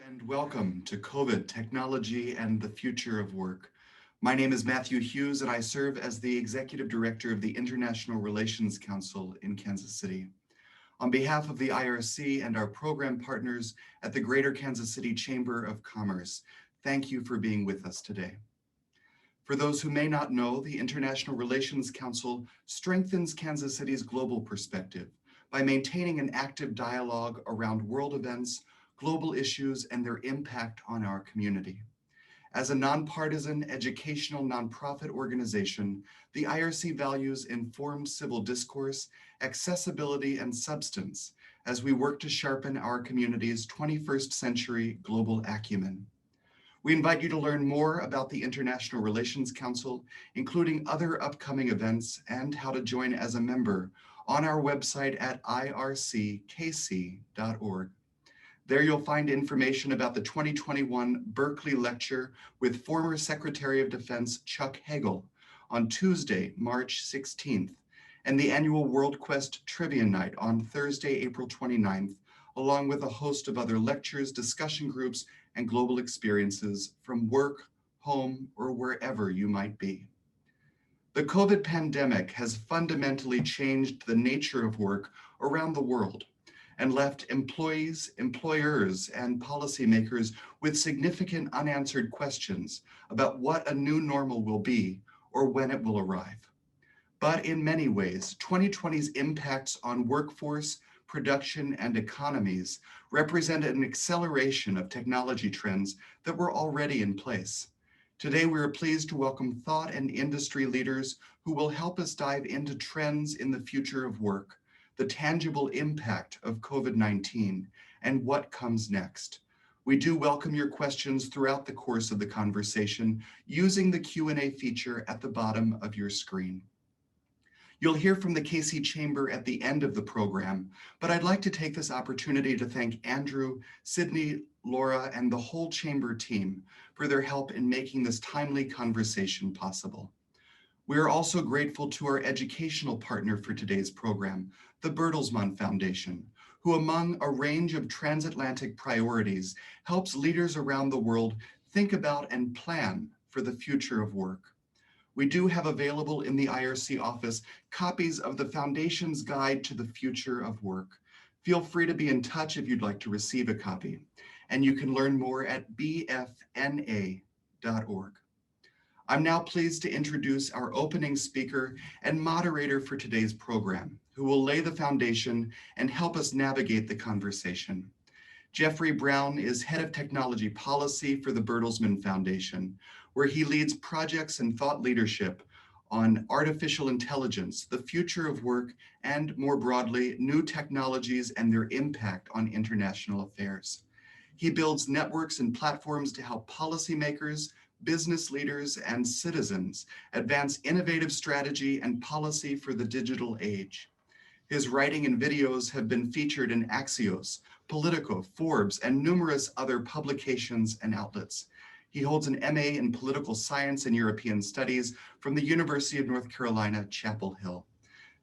and welcome to COVID, Technology and the Future of Work. My name is Matthew Hughes and I serve as the Executive Director of the International Relations Council in Kansas City. On behalf of the IRC and our program partners at the Greater Kansas City Chamber of Commerce, thank you for being with us today. For those who may not know, the International Relations Council strengthens Kansas City's global perspective by maintaining an active dialogue around world events, global issues, and their impact on our community. As a nonpartisan educational nonprofit organization, the IRC values informed civil discourse, accessibility, and substance as we work to sharpen our community's 21st century global acumen. We invite you to learn more about the International Relations Council, including other upcoming events and how to join as a member on our website at irckc.org. There you'll find information about the 2021 Berkeley Lecture with former Secretary of Defense Chuck Hagel on Tuesday, March 16th, and the annual World Quest Trivia Night on Thursday, April 29th, along with a host of other lectures, discussion groups, and global experiences from work, home, or wherever you might be. The COVID pandemic has fundamentally changed the nature of work around the world and left employees, employers, and policymakers with significant unanswered questions about what a new normal will be or when it will arrive. But in many ways, 2020's impacts on workforce, production, and economies represent an acceleration of technology trends that were already in place. Today, we are pleased to welcome thought and industry leaders who will help us dive into trends in the future of work, the tangible impact of COVID-19, and what comes next. We do welcome your questions throughout the course of the conversation using the Q&A feature at the bottom of your screen. You'll hear from the KC Chamber at the end of the program, but I'd like to take this opportunity to thank Andrew, Sydney, Laura, and the whole Chamber team for their help in making this timely conversation possible. We are also grateful to our educational partner for today's program, the Bertelsmann Foundation, who among a range of transatlantic priorities helps leaders around the world think about and plan for the future of work. We do have available in the IRC office copies of the Foundation's Guide to the Future of Work. Feel free to be in touch if you'd like to receive a copy, and you can learn more at bfna.org. I'm now pleased to introduce our opening speaker and moderator for today's program, who will lay the foundation and help us navigate the conversation. Jeffrey Brown is Head of Technology Policy for the Bertelsmann Foundation, where he leads projects and thought leadership on artificial intelligence, the future of work, and more broadly, new technologies and their impact on international affairs. He builds networks and platforms to help policymakers, business leaders, and citizens advance innovative strategy and policy for the digital age. His writing and videos have been featured in Axios, Politico, Forbes, and numerous other publications and outlets. He holds an MA in Political Science and European Studies from the University of North Carolina, Chapel Hill.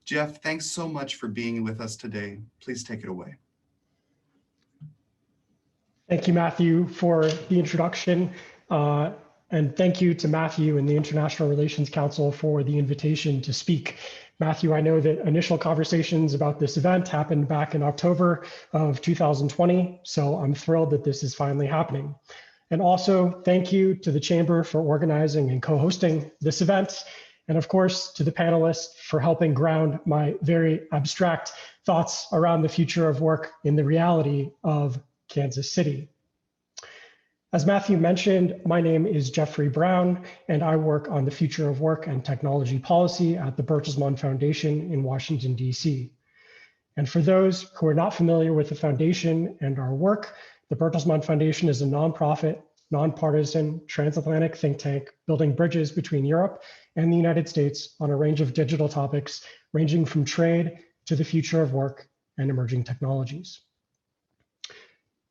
Jeff, thanks so much for being with us today. Please take it away. Thank you, Matthew, for the introduction. And thank you to Matthew and the International Relations Council for the invitation to speak. Matthew, I know that initial conversations about this event happened back in October of 2020, so I'm thrilled that this is finally happening. And also thank you to the Chamber for organizing and co-hosting this event. And of course, to the panelists for helping ground my very abstract thoughts around the future of work in the reality of Kansas City. As Matthew mentioned, my name is Jeffrey Brown, and I work on the future of work and technology policy at the Bertelsmann Foundation in Washington, D.C. And for those who are not familiar with the foundation and our work, the Bertelsmann Foundation is a nonprofit, nonpartisan, transatlantic think tank building bridges between Europe and the United States on a range of digital topics, ranging from trade to the future of work and emerging technologies.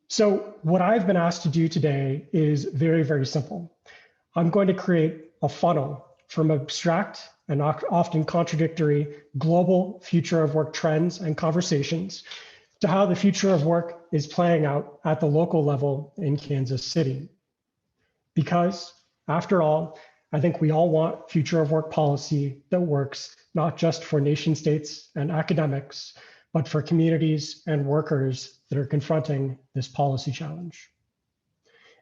So what I've been asked to do today is very, very simple. I'm going to create a funnel from abstract and often contradictory global future of work trends and conversations to how the future of work is playing out at the local level in Kansas City. Because, after all, I think we all want future of work policy that works not just for nation states and academics, but for communities and workers that are confronting this policy challenge.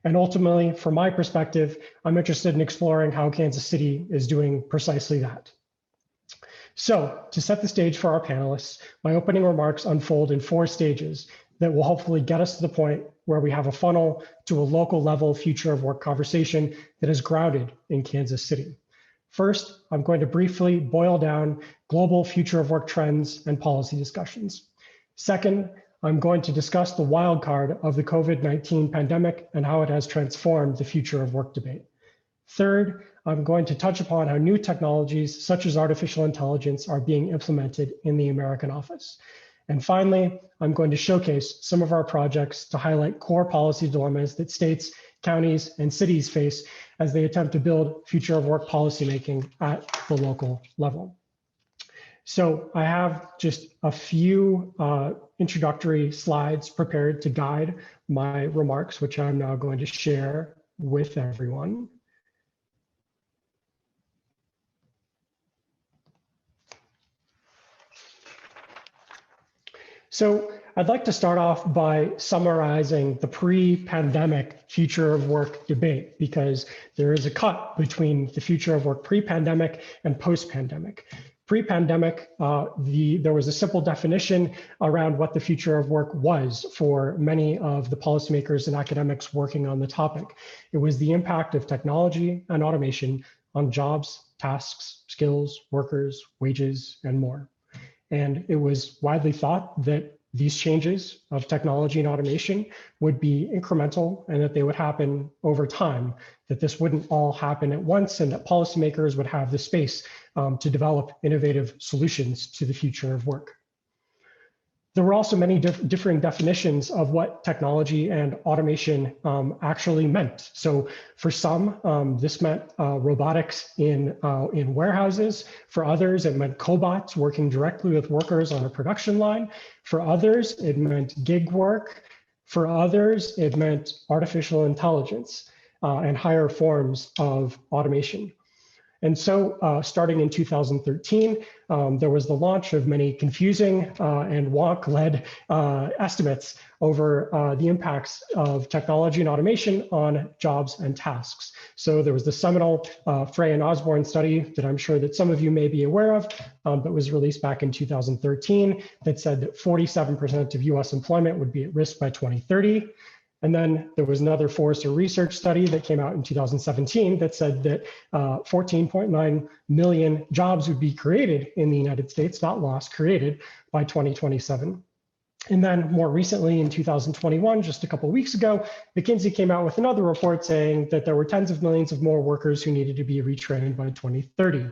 And ultimately, from my perspective, I'm interested in exploring how Kansas City is doing precisely that. So, to set the stage for our panelists, my opening remarks unfold in 4 stages that will hopefully get us to the point where we have a funnel to a local level future of work conversation that is grounded in Kansas City. First, I'm going to briefly boil down global future of work trends and policy discussions. Second, I'm going to discuss the wild card of the COVID-19 pandemic and how it has transformed the future of work debate. Third, I'm going to touch upon how new technologies such as artificial intelligence are being implemented in the American office. And finally, I'm going to showcase some of our projects to highlight core policy dilemmas that states, counties, and cities face as they attempt to build future of work policymaking at the local level. So I have just a few introductory slides prepared to guide my remarks, which I'm now going to share with everyone. So I'd like to start off by summarizing the pre-pandemic future of work debate, because there is a cut between the future of work pre-pandemic and post-pandemic. Pre-pandemic, there was a simple definition around what the future of work was for many of the policymakers and academics working on the topic. It was the impact of technology and automation on jobs, tasks, skills, workers, wages, and more. And it was widely thought that these changes of technology and automation would be incremental and that they would happen over time, that this wouldn't all happen at once, and that policymakers would have the space to develop innovative solutions to the future of work. There were also many differing definitions of what technology and automation actually meant. So for some, this meant robotics in warehouses. For others, it meant cobots working directly with workers on a production line. For others, it meant gig work. For others, it meant artificial intelligence and higher forms of automation. And so starting in 2013, there was the launch of many confusing and wonk-led estimates over the impacts of technology and automation on jobs and tasks. So there was the seminal Frey and Osborne study that I'm sure that some of you may be aware of, that was released back in 2013, that said that 47% of US employment would be at risk by 2030. And then there was another Forrester research study that came out in 2017 that said that 14.9 million jobs would be created in the United States, not lost, created by 2027. And then more recently in 2021, just a couple of weeks ago, McKinsey came out with another report saying that there were tens of millions of more workers who needed to be retrained by 2030.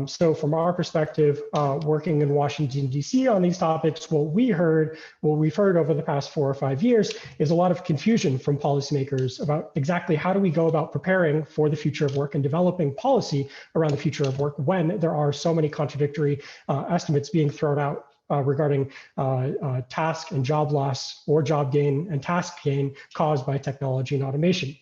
So from our perspective, working in Washington, D.C. on these topics, what we've heard over the past 4 or 5 years is a lot of confusion from policymakers about exactly how do we go about preparing for the future of work and developing policy around the future of work when there are so many contradictory estimates being thrown out regarding task and job loss or job gain and task gain caused by technology and automation.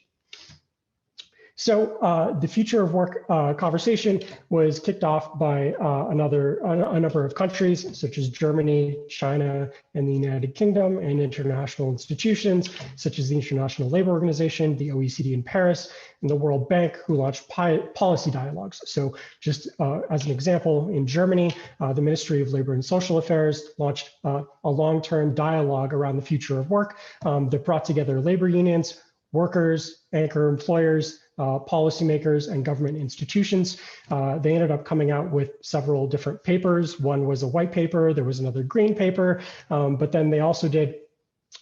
So the future of work conversation was kicked off by a number of countries such as Germany, China, and the United Kingdom, and international institutions such as the International Labor Organization, the OECD in Paris, and the World Bank, who launched policy dialogues. So just as an example, in Germany, the Ministry of Labor and Social Affairs launched a long-term dialogue around the future of work that brought together labor unions, workers, anchor employers, policymakers, and government institutions. They ended up coming out with several different papers. One was a white paper, there was another green paper, but then they also did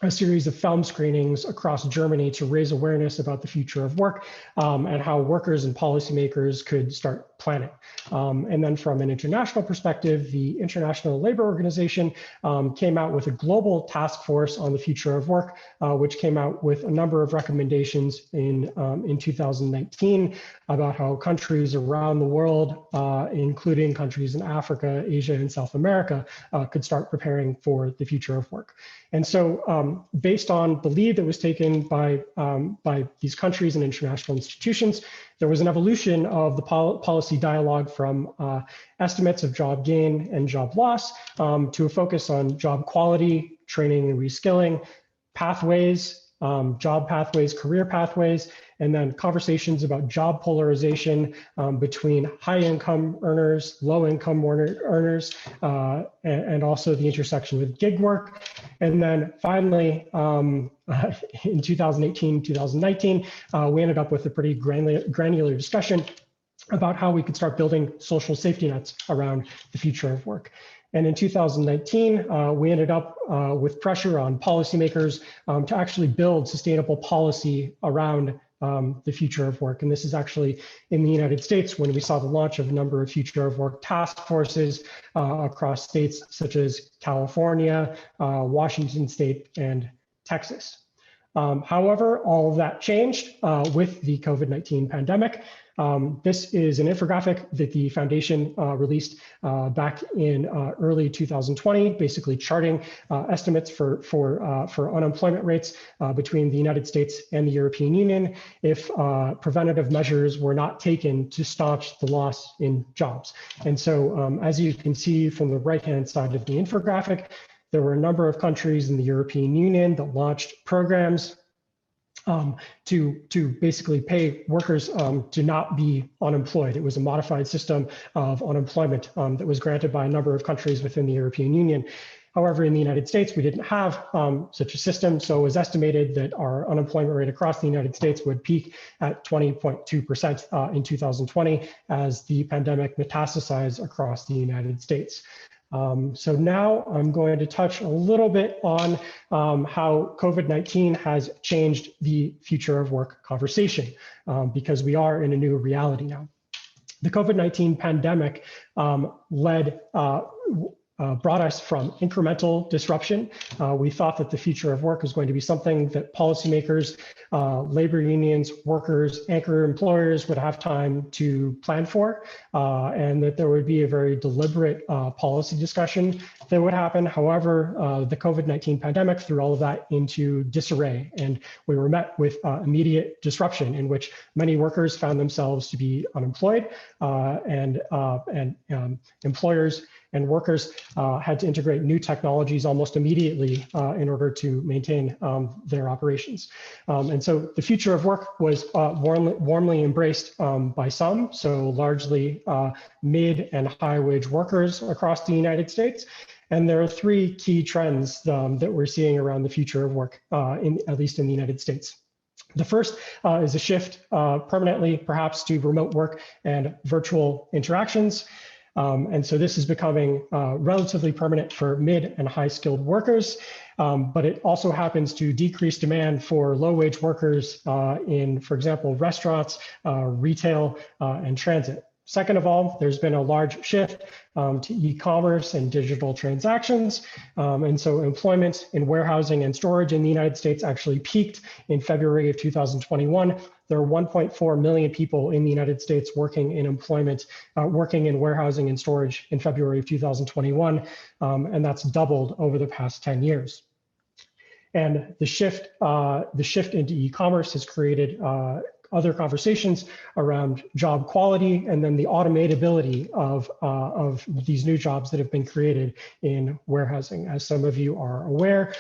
a series of film screenings across Germany to raise awareness about the future of work and how workers and policymakers could start planet. And then from an international perspective, the International Labor Organization came out with a global task force on the future of work, which came out with a number of recommendations in 2019 about how countries around the world, including countries in Africa, Asia, and South America, could start preparing for the future of work. And so based on the lead that was taken by these countries and international institutions, there was an evolution of the policy dialogue from estimates of job gain and job loss to a focus on job quality, training and reskilling, pathways, job pathways, career pathways, and then conversations about job polarization between high income earners, low income earners, and also the intersection with gig work. And then finally, in 2018, 2019, we ended up with a pretty granular discussion about how we could start building social safety nets around the future of work. And in 2019, we ended up with pressure on policymakers to actually build sustainable policy around the future of work. And this is actually in the United States when we saw the launch of a number of future of work task forces across states such as California, Washington State, and Texas. However, all of that changed with the COVID-19 pandemic. This is an infographic that the foundation released back in early 2020, basically charting estimates for unemployment rates between the United States and the European Union if preventative measures were not taken to staunch the loss in jobs. And so as you can see from the right-hand side of the infographic, there were a number of countries in the European Union that launched programs to basically pay workers to not be unemployed. It was a modified system of unemployment that was granted by a number of countries within the European Union. However, in the United States, we didn't have such a system, so it was estimated that our unemployment rate across the United States would peak at 20.2% in 2020 as the pandemic metastasized across the United States. So now I'm going to touch a little bit on how COVID-19 has changed the future of work conversation because we are in a new reality now. The COVID-19 pandemic brought us from incremental disruption. We thought that the future of work was going to be something that policymakers, labor unions, workers, anchor employers would have time to plan for, and that there would be a very deliberate policy discussion that would happen. However, the COVID-19 pandemic threw all of that into disarray, and we were met with immediate disruption in which many workers found themselves to be unemployed, and employers and workers had to integrate new technologies almost immediately in order to maintain their operations. And so the future of work was warmly embraced by some, so largely mid and high wage workers across the United States. And there are three key trends that we're seeing around the future of work, at least in the United States. The first is a shift permanently, perhaps, to remote work and virtual interactions. And so this is becoming relatively permanent for mid and high skilled workers, but it also happens to decrease demand for low wage workers in, for example, restaurants, retail, and transit. Second of all, there's been a large shift to e-commerce and digital transactions. And so employment in warehousing and storage in the United States actually peaked in February of 2021. There are 1.4 million people in the United States working in employment, working in warehousing and storage in February of 2021, and that's doubled over the past 10 years. And the shift into e-commerce has created other conversations around job quality and then the automatability of these new jobs that have been created in warehousing. As some of you are aware,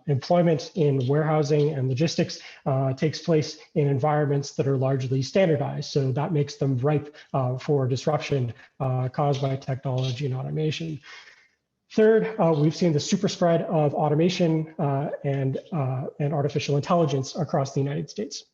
employment in warehousing and logistics takes place in environments that are largely standardized. So that makes them ripe for disruption caused by technology and automation. Third, we've seen the super spread of automation and artificial intelligence across the United States.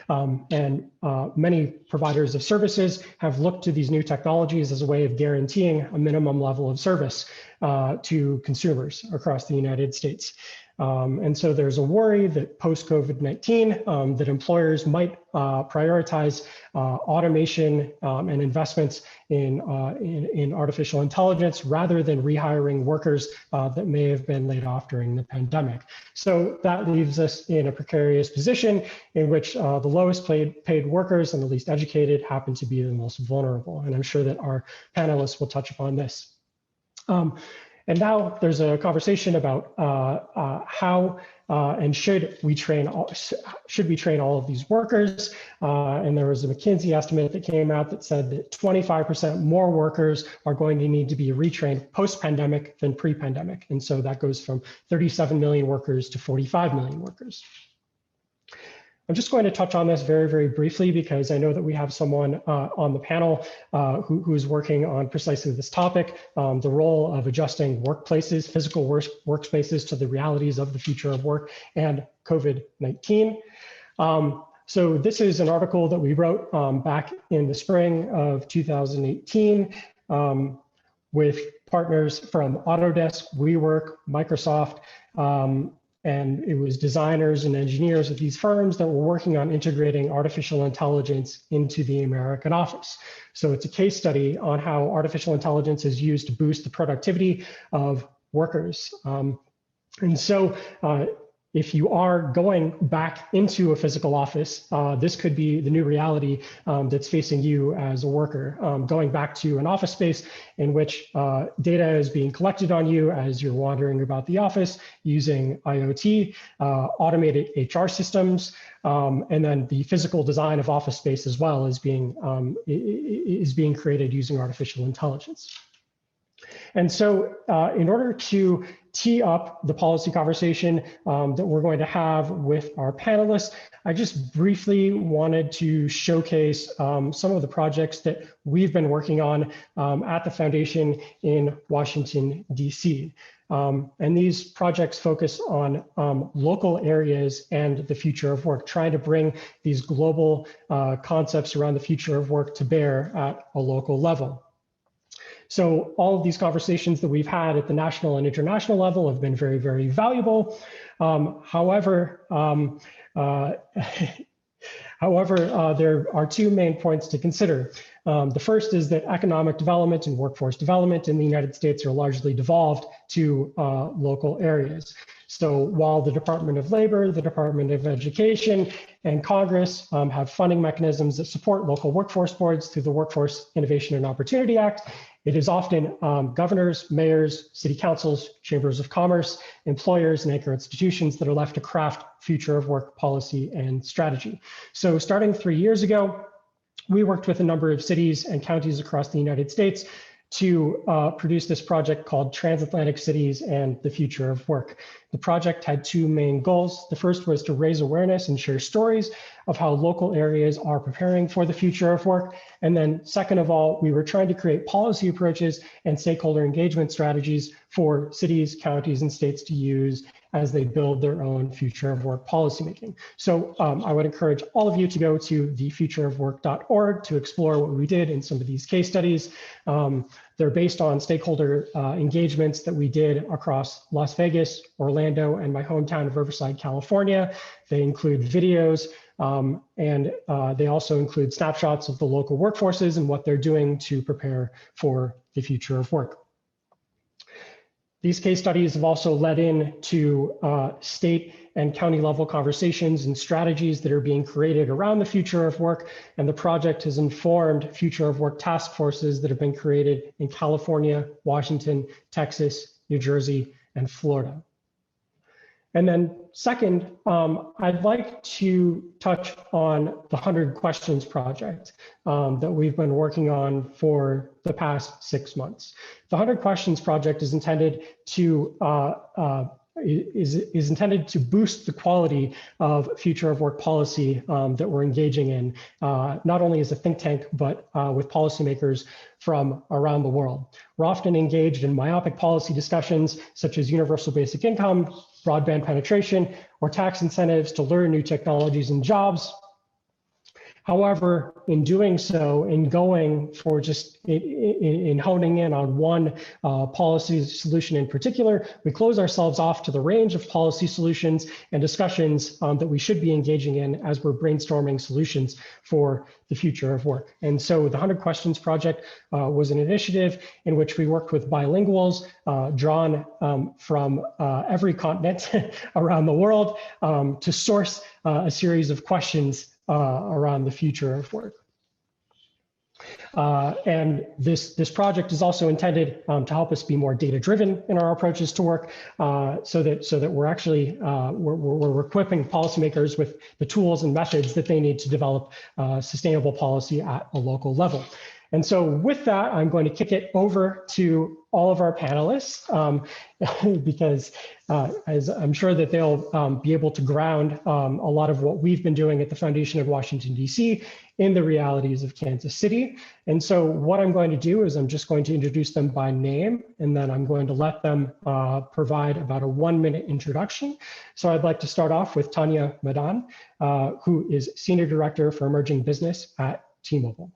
And many providers of services have looked to these new technologies as a way of guaranteeing a minimum level of service to consumers across the United States. And so there's a worry that post-COVID-19, that employers might prioritize automation and investments in artificial intelligence rather than rehiring workers that may have been laid off during the pandemic. So that leaves us in a precarious position in which the lowest paid workers and the least educated happen to be the most vulnerable. And I'm sure that our panelists will touch upon this. And now there's a conversation about how and should we train all of these workers? And there was a McKinsey estimate that came out that said that 25% more workers are going to need to be retrained post-pandemic than pre-pandemic. And so that goes from 37 million workers to 45 million workers. I'm just going to touch on this very, very briefly because I know that we have someone on the panel who is working on precisely this topic, the role of adjusting workplaces, physical workspaces to the realities of the future of work and COVID-19. So this is an article that we wrote back in the spring of 2018 with partners from Autodesk, WeWork, Microsoft, and it was designers and engineers of these firms that were working on integrating artificial intelligence into the American office. So it's a case study on how artificial intelligence is used to boost the productivity of workers. And so if you are going back into a physical office, this could be the new reality that's facing you as a worker. Going back to an office space in which data is being collected on you as you're wandering about the office using IoT, automated HR systems, and then the physical design of office space as well is being created using artificial intelligence. And so in order to tee up the policy conversation that we're going to have with our panelists, I just briefly wanted to showcase some of the projects that we've been working on at the foundation in Washington, DC. And these projects focus on local areas and the future of work, trying to bring these global concepts around the future of work to bear at a local level. So all of these conversations that we've had at the national and international level have been very, very valuable. However, there are two main points to consider. The first is that economic development and workforce development in the United States are largely devolved to local areas. So while the Department of Labor, the Department of Education, and Congress have funding mechanisms that support local workforce boards through the Workforce Innovation and Opportunity Act, it is often governors, mayors, city councils, chambers of commerce, employers, and anchor institutions that are left to craft future of work policy and strategy. So starting 3 years ago, we worked with a number of cities and counties across the United States to produce this project called Transatlantic Cities and the Future of Work. The project had two main goals. The first was to raise awareness and share stories of how local areas are preparing for the future of work. And then second of all, we were trying to create policy approaches and stakeholder engagement strategies for cities, counties, and states to use as they build their own future of work policymaking. So I would encourage all of you to go to thefutureofwork.org to explore what we did in some of these case studies. They're based on stakeholder engagements that we did across Las Vegas, Orlando, and my hometown of Riverside, California. They include videos, and they also include snapshots of the local workforces and what they're doing to prepare for the future of work. These case studies have also led into state and county level conversations and strategies that are being created around the future of work. And the project has informed future of work task forces that have been created in California, Washington, Texas, New Jersey, and Florida. And then second, I'd like to touch on the 100 Questions project that we've been working on for the past 6 months. The 100 Questions project is intended to boost the quality of future of work policy that we're engaging in, not only as a think tank, but with policymakers from around the world. We're often engaged in myopic policy discussions such as universal basic income, broadband penetration, or tax incentives to learn new technologies and jobs. However, in doing so, in going for just in honing in on one policy solution in particular, we close ourselves off to the range of policy solutions and discussions that we should be engaging in as we're brainstorming solutions for the future of work. And so the 100 Questions Project was an initiative in which we worked with bilinguals drawn from every continent around the world to source a series of questions around the future of work. And this project is also intended to help us be more data-driven in our approaches to work, so that we're actually we're equipping policymakers with the tools and methods that they need to develop sustainable policy at a local level. And so with that, I'm going to kick it over to all of our panelists because as I'm sure that they'll be able to ground a lot of what we've been doing at the Foundation of Washington, D.C. in the realities of Kansas City. And so what I'm going to do is I'm just going to introduce them by name, and then I'm going to let them provide about a 1-minute introduction. So I'd like to start off with Tanya Madan, who is Senior Director for Emerging Business at T-Mobile.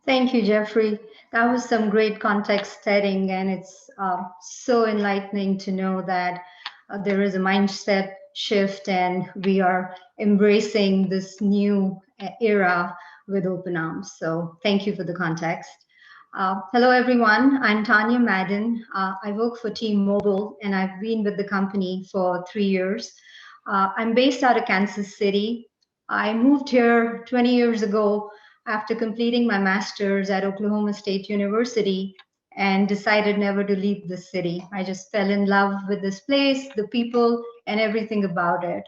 Thank you, Jeffrey. That was some great context setting, and it's so enlightening to know that there is a mindset shift and we are embracing this new era with open arms. So thank you for the context. Hello, everyone. I'm Tanya Madden. I work for T-Mobile, and I've been with the company for 3 years. I'm based out of Kansas City. I moved here 20 years ago after completing my master's at Oklahoma State University and decided never to leave the city. I just fell in love with this place, the people, and everything about it.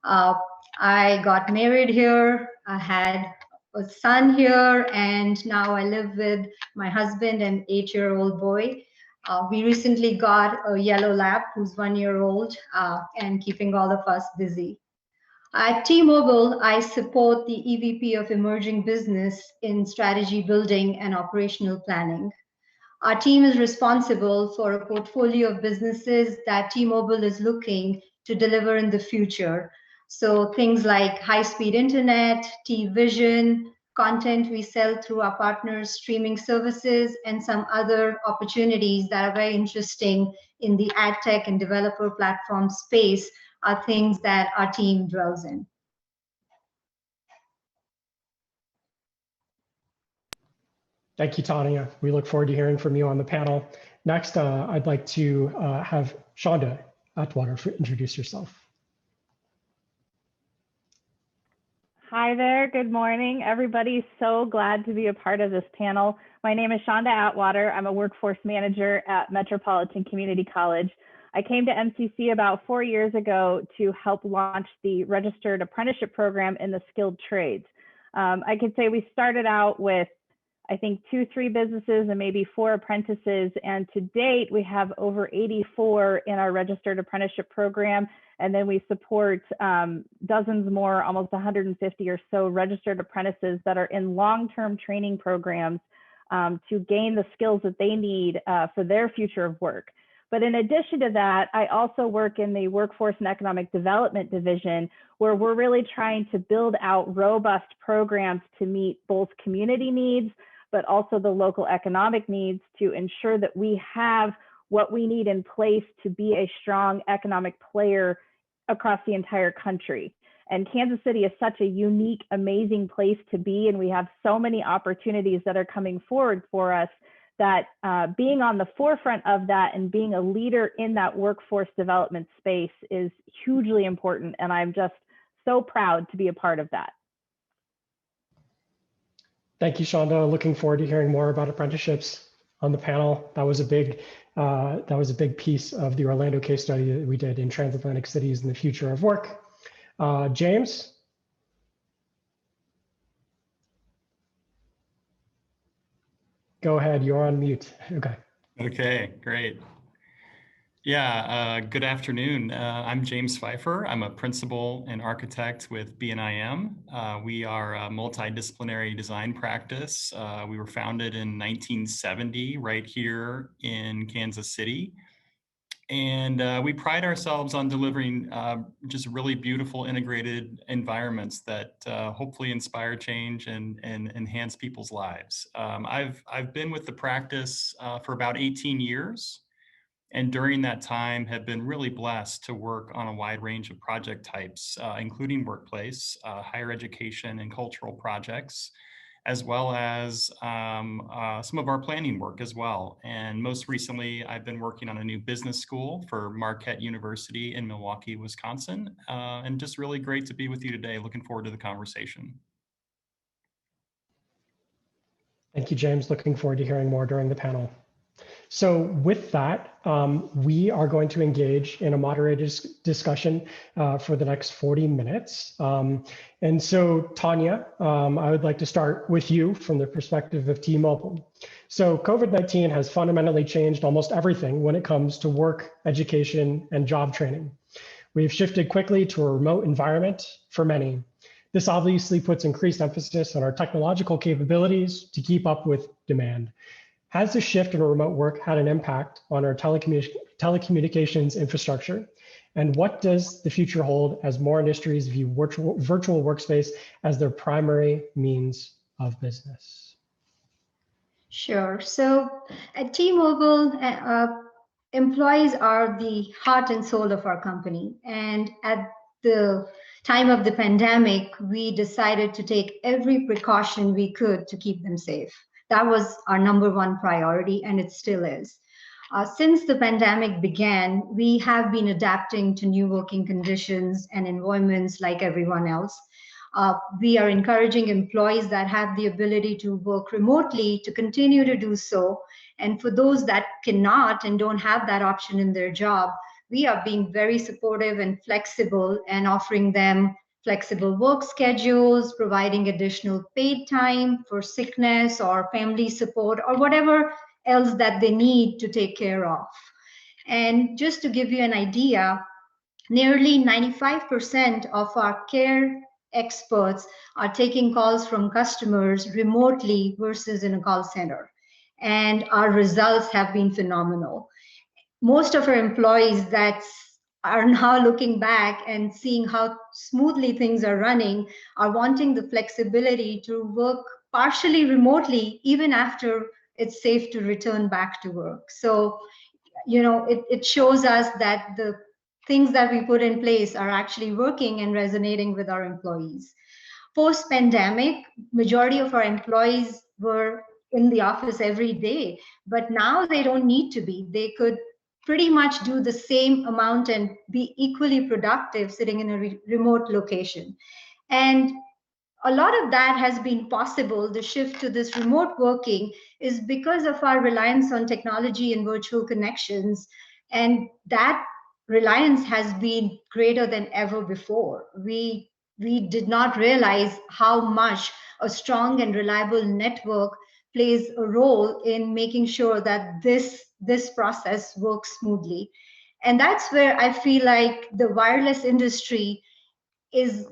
I got married here. I had a son here, and now I live with my husband and 8-year-old boy. We recently got a yellow lab who's 1 year old and keeping all of us busy. At T-Mobile, I support the EVP of Emerging Business in strategy building and operational planning. Our team is responsible for a portfolio of businesses that T-Mobile is looking to deliver in the future. So things like high-speed internet, T-Vision, content we sell through our partners' streaming services, and some other opportunities that are very interesting in the ad tech and developer platform space are things that our team dwells in. Thank you, Tanya. We look forward to hearing from you on the panel. Next, I'd like to have Shonda Atwater introduce yourself. Hi there, good morning, everybody. So glad to be a part of this panel. My name is Shonda Atwater. I'm a workforce manager at Metropolitan Community College. I came to MCC about 4 years ago to help launch the registered apprenticeship program in the skilled trades. I could say we started out with, I think, 2-3 businesses and maybe 4 apprentices. And to date, we have over 84 in our registered apprenticeship program. And then we support dozens more, almost 150 or so registered apprentices that are in long-term training programs to gain the skills that they need for their future of work. But in addition to that, I also work in the Workforce and Economic Development Division, where we're really trying to build out robust programs to meet both community needs, but also the local economic needs to ensure that we have what we need in place to be a strong economic player across the entire country. And Kansas City is such a unique, amazing place to be, and we have so many opportunities that are coming forward for us that being on the forefront of that and being a leader in that workforce development space is hugely important. And I'm just so proud to be a part of that. Thank you, Shonda. Looking forward to hearing more about apprenticeships on the panel. That was a big piece of the Orlando case study that we did in transatlantic cities and the future of work. James? Go ahead, you're on mute. Okay. Okay, great. Yeah, good afternoon. I'm James Pfeiffer. I'm a principal and architect with B&IM. We are a multidisciplinary design practice. We were founded in 1970 right here in Kansas City. And we pride ourselves on delivering just really beautiful integrated environments that hopefully inspire change and enhance people's lives. I've been with the practice for about 18 years. And during that time have been really blessed to work on a wide range of project types, including workplace, higher education and cultural projects, as well as some of our planning work as well. And most recently, I've been working on a new business school for Marquette University in Milwaukee, Wisconsin. And just really great to be with you today. Looking forward to the conversation. Thank you, James. Looking forward to hearing more during the panel. So with that, we are going to engage in a moderated discussion for the next 40 minutes. And so Tanya, I would like to start with you from the perspective of T-Mobile. So COVID-19 has fundamentally changed almost everything when it comes to work, education, and job training. We've shifted quickly to a remote environment for many. This obviously puts increased emphasis on our technological capabilities to keep up with demand. Has the shift in remote work had an impact on our telecommunications infrastructure? And what does the future hold as more industries view virtual workspace as their primary means of business? Sure. So at T-Mobile, employees are the heart and soul of our company. And at the time of the pandemic, we decided to take every precaution we could to keep them safe. That was our number one priority, and it still is. Since the pandemic began, we have been adapting to new working conditions and environments like everyone else. We are encouraging employees that have the ability to work remotely to continue to do so. And for those that cannot and don't have that option in their job, we are being very supportive and flexible and offering them flexible work schedules, providing additional paid time for sickness or family support or whatever else that they need to take care of. And just to give you an idea, nearly 95% of our care experts are taking calls from customers remotely versus in a call center. And our results have been phenomenal. Most of our employees that are now looking back and seeing how smoothly things are running are wanting the flexibility to work partially remotely even after it's safe to return back to work. So, it shows us that the things that we put in place are actually working and resonating with our employees. Post-pandemic, majority of our employees were in the office every day, but now they don't need to be. They could pretty much do the same amount and be equally productive sitting in a remote location. And a lot of that has been possible. The shift to this remote working is because of our reliance on technology and virtual connections. And that reliance has been greater than ever before. We did not realize how much a strong and reliable network plays a role in making sure that this process works smoothly. And that's where I feel like the wireless industry is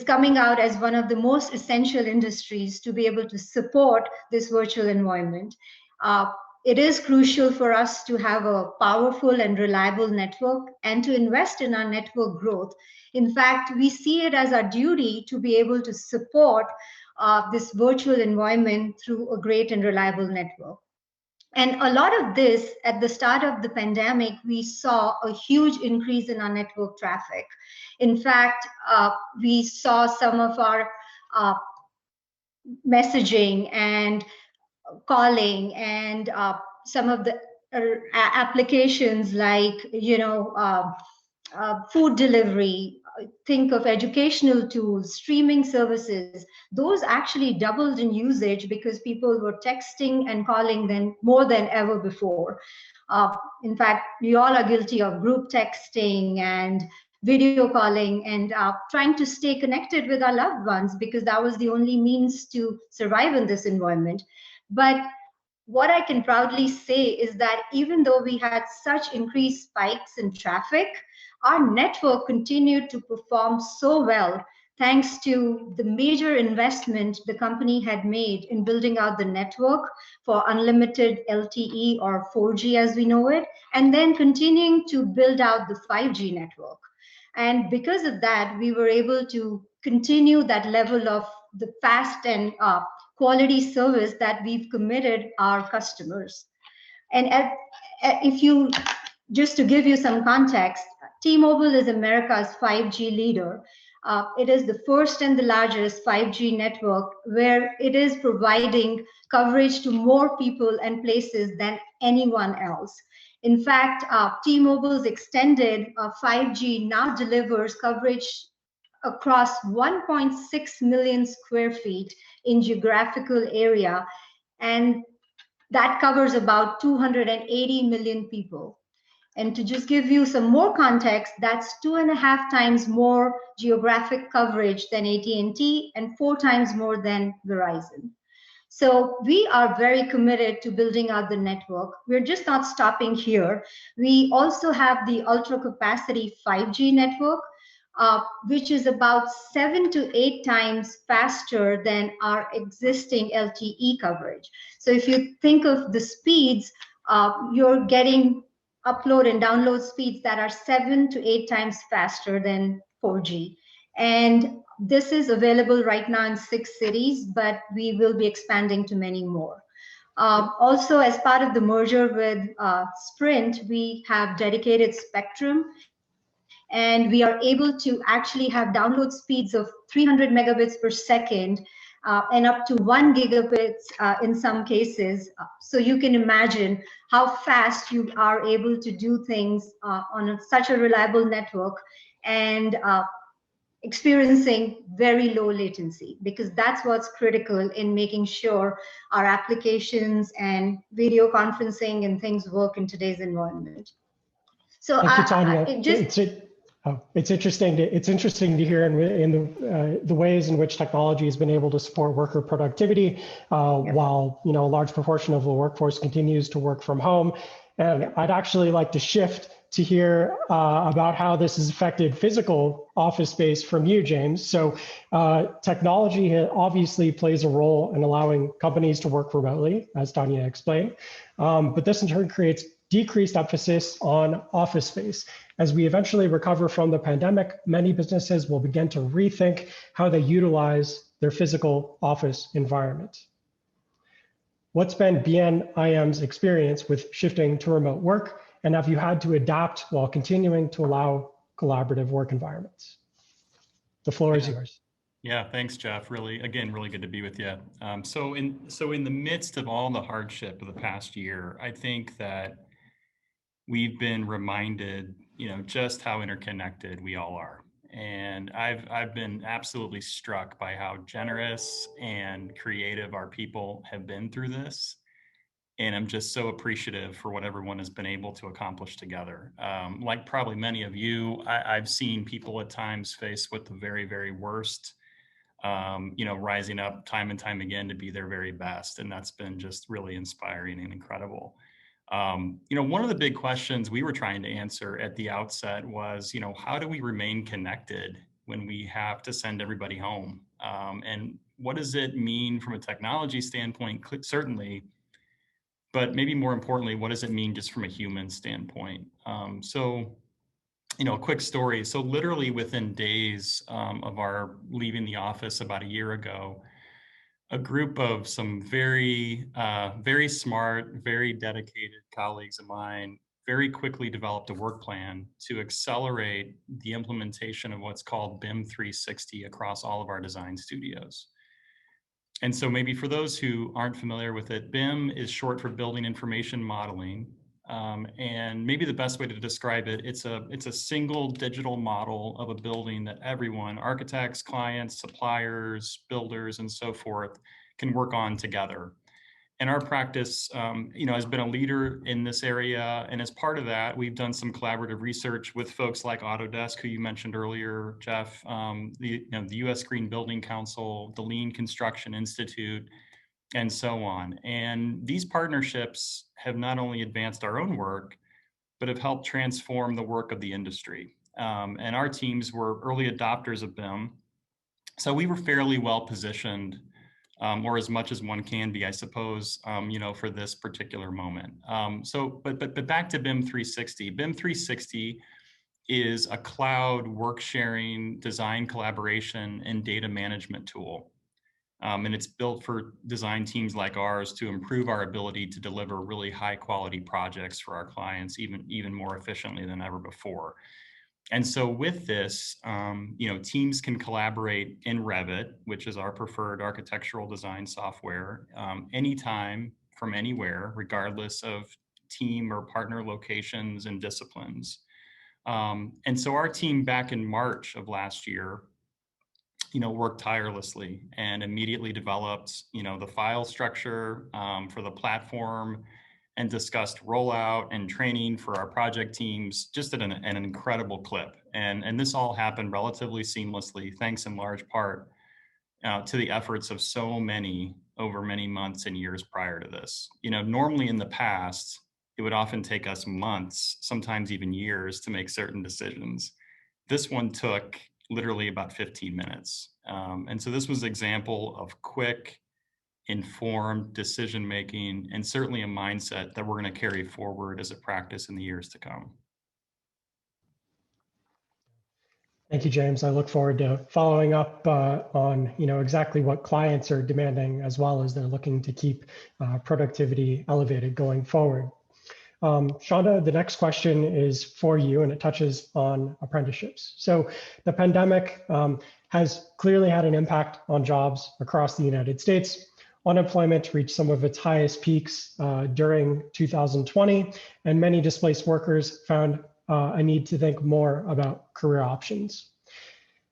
coming out as one of the most essential industries to be able to support this virtual environment. It is crucial for us to have a powerful and reliable network and to invest in our network growth. In fact, we see it as our duty to be able to support this virtual environment through a great and reliable network. And a lot of this, at the start of the pandemic, we saw a huge increase in our network traffic. In fact, we saw some of our messaging and calling and some of the applications like, food delivery, think of educational tools, streaming services, those actually doubled in usage because people were texting and calling them more than ever before. In fact, we all are guilty of group texting and video calling and trying to stay connected with our loved ones because that was the only means to survive in this environment. But what I can proudly say is that even though we had such increased spikes in traffic, our network continued to perform so well thanks to the major investment the company had made in building out the network for unlimited LTE or 4G as we know it, and then continuing to build out the 5G network. And because of that, we were able to continue that level of the fast and quality service that we've committed our customers. And if you, just to give you some context, T-Mobile is America's 5G leader. It is the first and the largest 5G network where it is providing coverage to more people and places than anyone else. In fact, T-Mobile's extended 5G now delivers coverage across 1.6 million square feet in geographical area, and that covers about 280 million people. And to just give you some more context, that's 2.5 times more geographic coverage than AT&T and 4 times more than Verizon. So we are very committed to building out the network. We're just not stopping here. We also have the ultra capacity 5G network, which is about 7 to 8 times faster than our existing LTE coverage. So if you think of the speeds, you're getting upload and download speeds that are 7 to 8 times faster than 4G. And this is available right now in 6 cities, but we will be expanding to many more. Also, as part of the merger with Sprint, we have dedicated spectrum, and we are able to actually have download speeds of 300 megabits per second and up to 1 gigabit in some cases. So you can imagine how fast you are able to do things on such a reliable network and experiencing very low latency, because that's what's critical in making sure our applications and video conferencing and things work in today's environment. So thank you, Tanya. It's interesting to hear in the ways in which technology has been able to support worker productivity while a large proportion of the workforce continues to work from home. And I'd actually like to shift to hear about how this has affected physical office space from you, James. So technology obviously plays a role in allowing companies to work remotely, as Tanya explained, but this in turn creates decreased emphasis on office space. As we eventually recover from the pandemic, many businesses will begin to rethink how they utilize their physical office environment. What's been BNIM's experience with shifting to remote work, and have you had to adapt while continuing to allow collaborative work environments? The floor is yours. Yeah, thanks, Jeff. Really good to be with you. So in the midst of all the hardship of the past year, I think that we've been reminded, just how interconnected we all are. And I've been absolutely struck by how generous and creative our people have been through this. And I'm just so appreciative for what everyone has been able to accomplish together. Like probably many of you, I've seen people at times faced with the very, very worst, rising up time and time again to be their very best. And that's been just really inspiring and incredible. One of the big questions we were trying to answer at the outset was, how do we remain connected when we have to send everybody home? And what does it mean from a technology standpoint? Certainly, but maybe more importantly, what does it mean just from a human standpoint? A quick story. So literally within days of our leaving the office about a year ago, a group of some very, very smart, very dedicated colleagues of mine very quickly developed a work plan to accelerate the implementation of what's called BIM 360 across all of our design studios. And so maybe for those who aren't familiar with it, BIM is short for Building Information Modeling. And maybe the best way to describe it, it's a single digital model of a building that everyone, architects, clients, suppliers, builders, and so forth, can work on together. And our practice, has been a leader in this area. And as part of that, we've done some collaborative research with folks like Autodesk, who you mentioned earlier, Jeff, the U.S. Green Building Council, the Lean Construction Institute, and so on. And these partnerships have not only advanced our own work, but have helped transform the work of the industry. And our teams were early adopters of BIM. So we were fairly well positioned, or as much as one can be, I suppose, for this particular moment. But back to BIM 360. BIM 360 is a cloud work sharing, design collaboration, and data management tool. And it's built for design teams like ours to improve our ability to deliver really high quality projects for our clients, even more efficiently than ever before. And so with this, teams can collaborate in Revit, which is our preferred architectural design software, anytime from anywhere, regardless of team or partner locations and disciplines. And so our team back in March of last year, worked tirelessly and immediately developed, the file structure for the platform and discussed rollout and training for our project teams just at an incredible clip. And this all happened relatively seamlessly, thanks in large part to the efforts of so many over many months and years prior to this. Normally in the past, it would often take us months, sometimes even years, to make certain decisions. This one took literally about 15 minutes. And so this was an example of quick, informed decision-making, and certainly a mindset that we're going to carry forward as a practice in the years to come. Thank you, James. I look forward to following up on exactly what clients are demanding, as well as they're looking to keep productivity elevated going forward. Shonda, the next question is for you, and it touches on apprenticeships. So the pandemic has clearly had an impact on jobs across the United States. Unemployment reached some of its highest peaks during 2020, and many displaced workers found a need to think more about career options.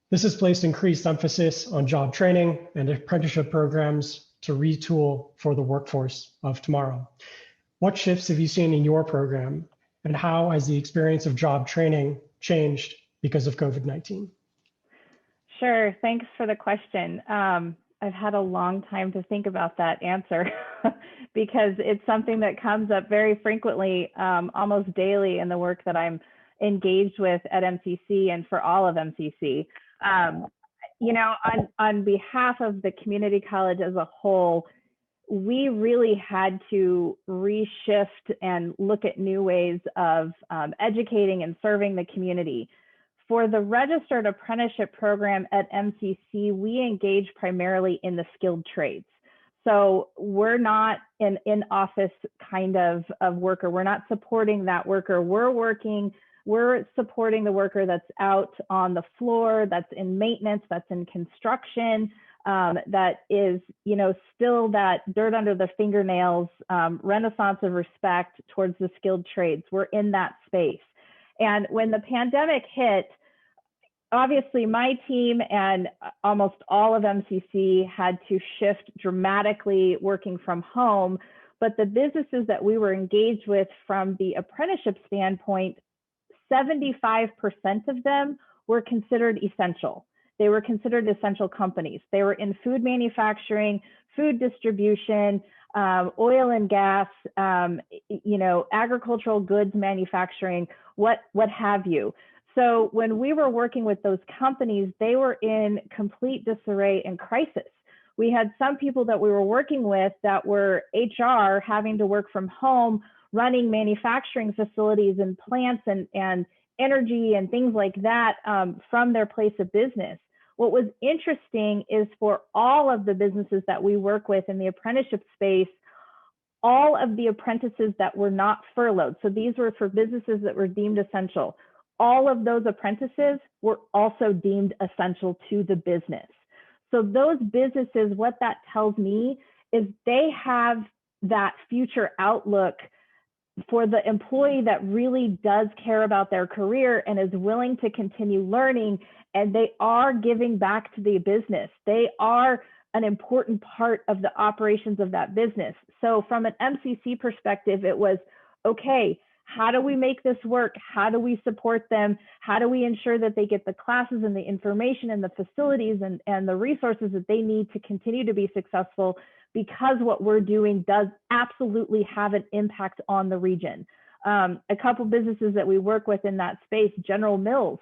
This has placed increased emphasis on job training and apprenticeship programs to retool for the workforce of tomorrow. What shifts have you seen in your program, and how has the experience of job training changed because of COVID-19? Sure, thanks for the question. I've had a long time to think about that answer because it's something that comes up very frequently, almost daily in the work that I'm engaged with at MCC and for all of MCC. On behalf of the community college as a whole, we really had to reshift and look at new ways of educating and serving the community. For the registered apprenticeship program at MCC, we engage primarily in the skilled trades. So we're not an in-office kind of worker. We're not supporting that worker. We're supporting the worker that's out on the floor, that's in maintenance, that's in construction, that is, still that dirt under the fingernails, renaissance of respect towards the skilled trades. We're in that space. And when the pandemic hit, obviously my team and almost all of MCC had to shift dramatically working from home, but the businesses that we were engaged with from the apprenticeship standpoint, 75% of them were considered essential. They were considered essential companies. They were in food manufacturing, food distribution, oil and gas, agricultural goods manufacturing, what have you. So when we were working with those companies, they were in complete disarray and crisis. We had some people that we were working with that were HR having to work from home, running manufacturing facilities and plants and energy and things like that from their place of business. What was interesting is for all of the businesses that we work with in the apprenticeship space, all of the apprentices that were not furloughed, so these were for businesses that were deemed essential, all of those apprentices were also deemed essential to the business. So those businesses, what that tells me is they have that future outlook for the employee that really does care about their career and is willing to continue learning, and they are giving back to the business. They are an important part of the operations of that business. So from an MCC perspective, it was, okay, how do we make this work? How do we support them? How do we ensure that they get the classes and the information and the facilities and the resources that they need to continue to be successful? Because what we're doing does absolutely have an impact on the region. A couple businesses that we work with in that space, General Mills,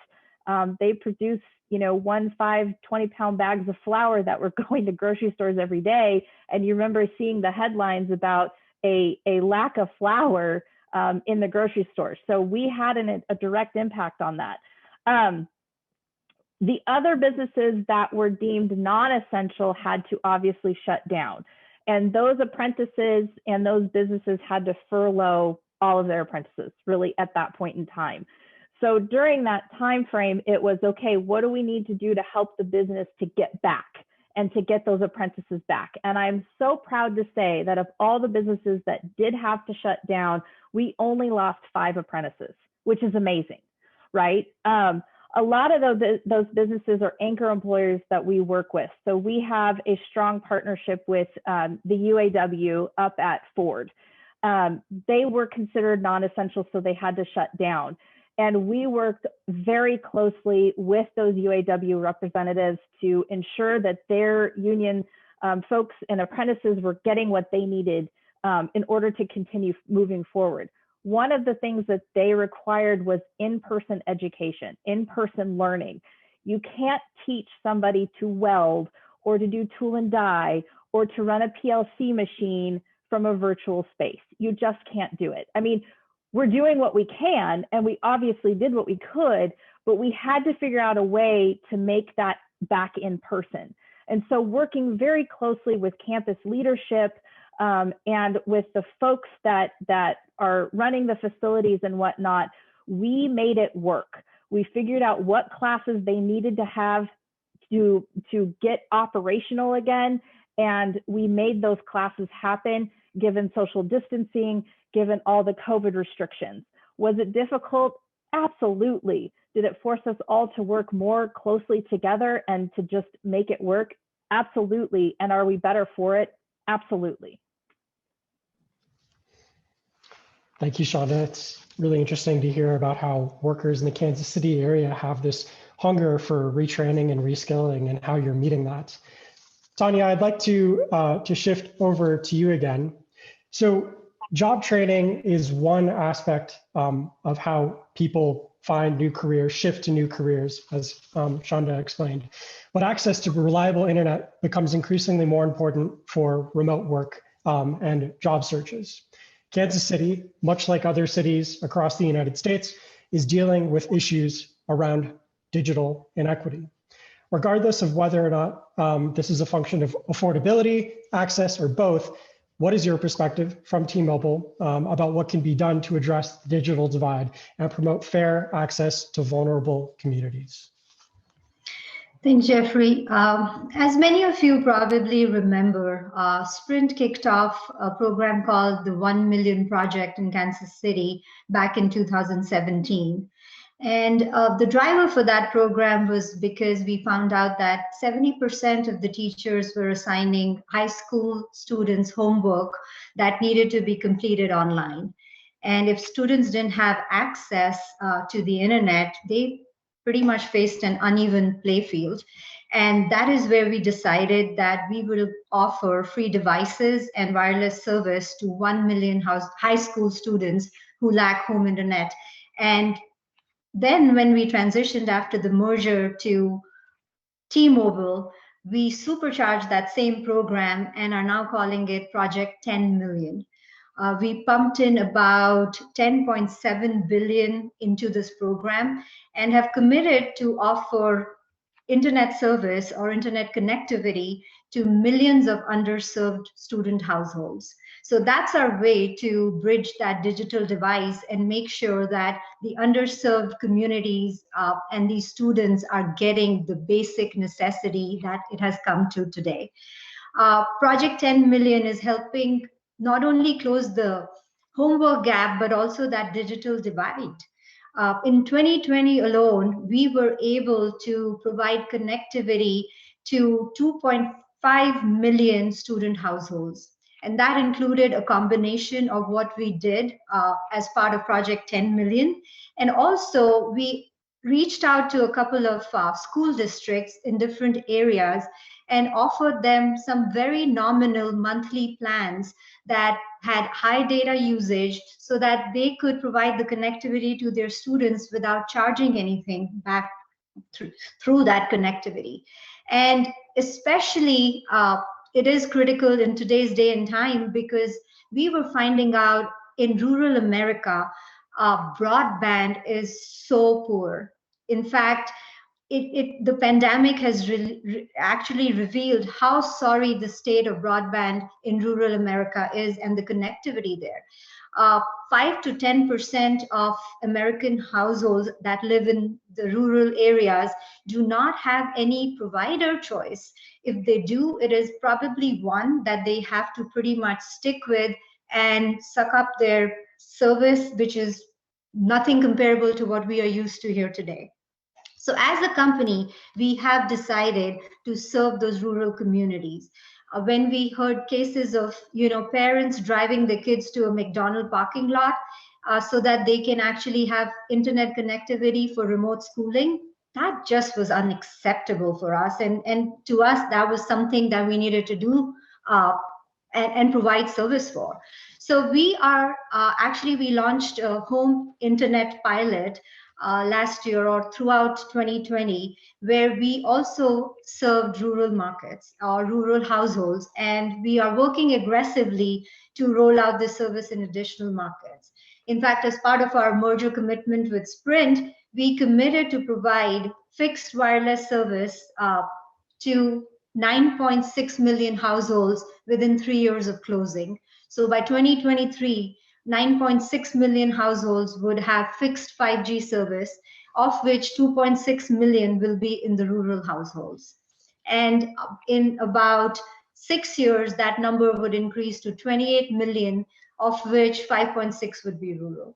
They produce, 5, 20-pound bags of flour that were going to grocery stores every day. And you remember seeing the headlines about a lack of flour in the grocery store. So we had a direct impact on that. The other businesses that were deemed non-essential had to obviously shut down. And those apprentices and those businesses had to furlough all of their apprentices really at that point in time. So during that time frame, it was, okay, what do we need to do to help the business to get back and to get those apprentices back? And I'm so proud to say that of all the businesses that did have to shut down, we only lost 5 apprentices, which is amazing, right? A lot of those businesses are anchor employers that we work with. So we have a strong partnership with the UAW up at Ford. They were considered non-essential, so they had to shut down. And we worked very closely with those UAW representatives to ensure that their union folks and apprentices were getting what they needed in order to continue moving forward. One of the things that they required was in-person education, in-person learning. You can't teach somebody to weld or to do tool and die or to run a PLC machine from a virtual space. You just can't do it. I mean, we're doing what we can, and we obviously did what we could, but we had to figure out a way to make that back in person. And so working very closely with campus leadership and with the folks that are running the facilities and whatnot, we made it work. We figured out what classes they needed to have to get operational again, and we made those classes happen given social distancing, given all the COVID restrictions. Was it difficult? Absolutely. Did it force us all to work more closely together and to just make it work? Absolutely. And are we better for it? Absolutely. Thank you, Shonda. It's really interesting to hear about how workers in the Kansas City area have this hunger for retraining and reskilling and how you're meeting that. Tanya, I'd like to shift over to you again. So job training is one aspect of how people find new careers, shift to new careers, as Shonda explained. But access to reliable internet becomes increasingly more important for remote work and job searches. Kansas City, much like other cities across the United States, is dealing with issues around digital inequity. Regardless of whether or not this is a function of affordability, access, or both, what is your perspective from T-Mobile about what can be done to address the digital divide and promote fair access to vulnerable communities? Thanks, Jeffrey. As many of you probably remember, Sprint kicked off a program called the 1 Million Project in Kansas City back in 2017. And the driver for that program was because we found out that 70% of the teachers were assigning high school students homework that needed to be completed online. And if students didn't have access to the internet, they pretty much faced an uneven play field. And that is where we decided that we will offer free devices and wireless service to 1 million high school students who lack home internet. And then when we transitioned after the merger to T-Mobile, we supercharged that same program and are now calling it Project 10 Million. We pumped in about 10.7 billion into this program and have committed to offer internet service or internet connectivity to millions of underserved student households. So that's our way to bridge that digital divide and make sure that the underserved communities and these students are getting the basic necessity that it has come to today. Project 10 Million is helping not only close the homework gap, but also that digital divide. In 2020 alone, we were able to provide connectivity to 2.5 million student households. And that included a combination of what we did as part of Project 10 Million. And also we reached out to a couple of school districts in different areas and offered them some very nominal monthly plans that had high data usage so that they could provide the connectivity to their students without charging anything back through that connectivity. And especially it is critical in today's day and time, because we were finding out in rural America, broadband is so poor. In fact, the pandemic has actually revealed how sorry the state of broadband in rural America is, and the connectivity there. 5 to 10% of American households that live in the rural areas do not have any provider choice. If they do, it is probably one that they have to pretty much stick with and suck up their service, which is nothing comparable to what we are used to here today. So as a company, we have decided to serve those rural communities. When we heard cases of, parents driving their kids to a McDonald's parking lot so that they can actually have internet connectivity for remote schooling, that just was unacceptable for us. And to us, that was something that we needed to do and provide service for. So we are we launched a home internet pilot last year or throughout 2020, where we also served rural markets or rural households, and we are working aggressively to roll out this service in additional markets. In fact, as part of our merger commitment with Sprint, we committed to provide fixed wireless service to 9.6 million households within 3 years of closing. So by 2023, 9.6 million households would have fixed 5G service, of which 2.6 million will be in the rural households. And in about 6 years, that number would increase to 28 million, of which 5.6 would be rural.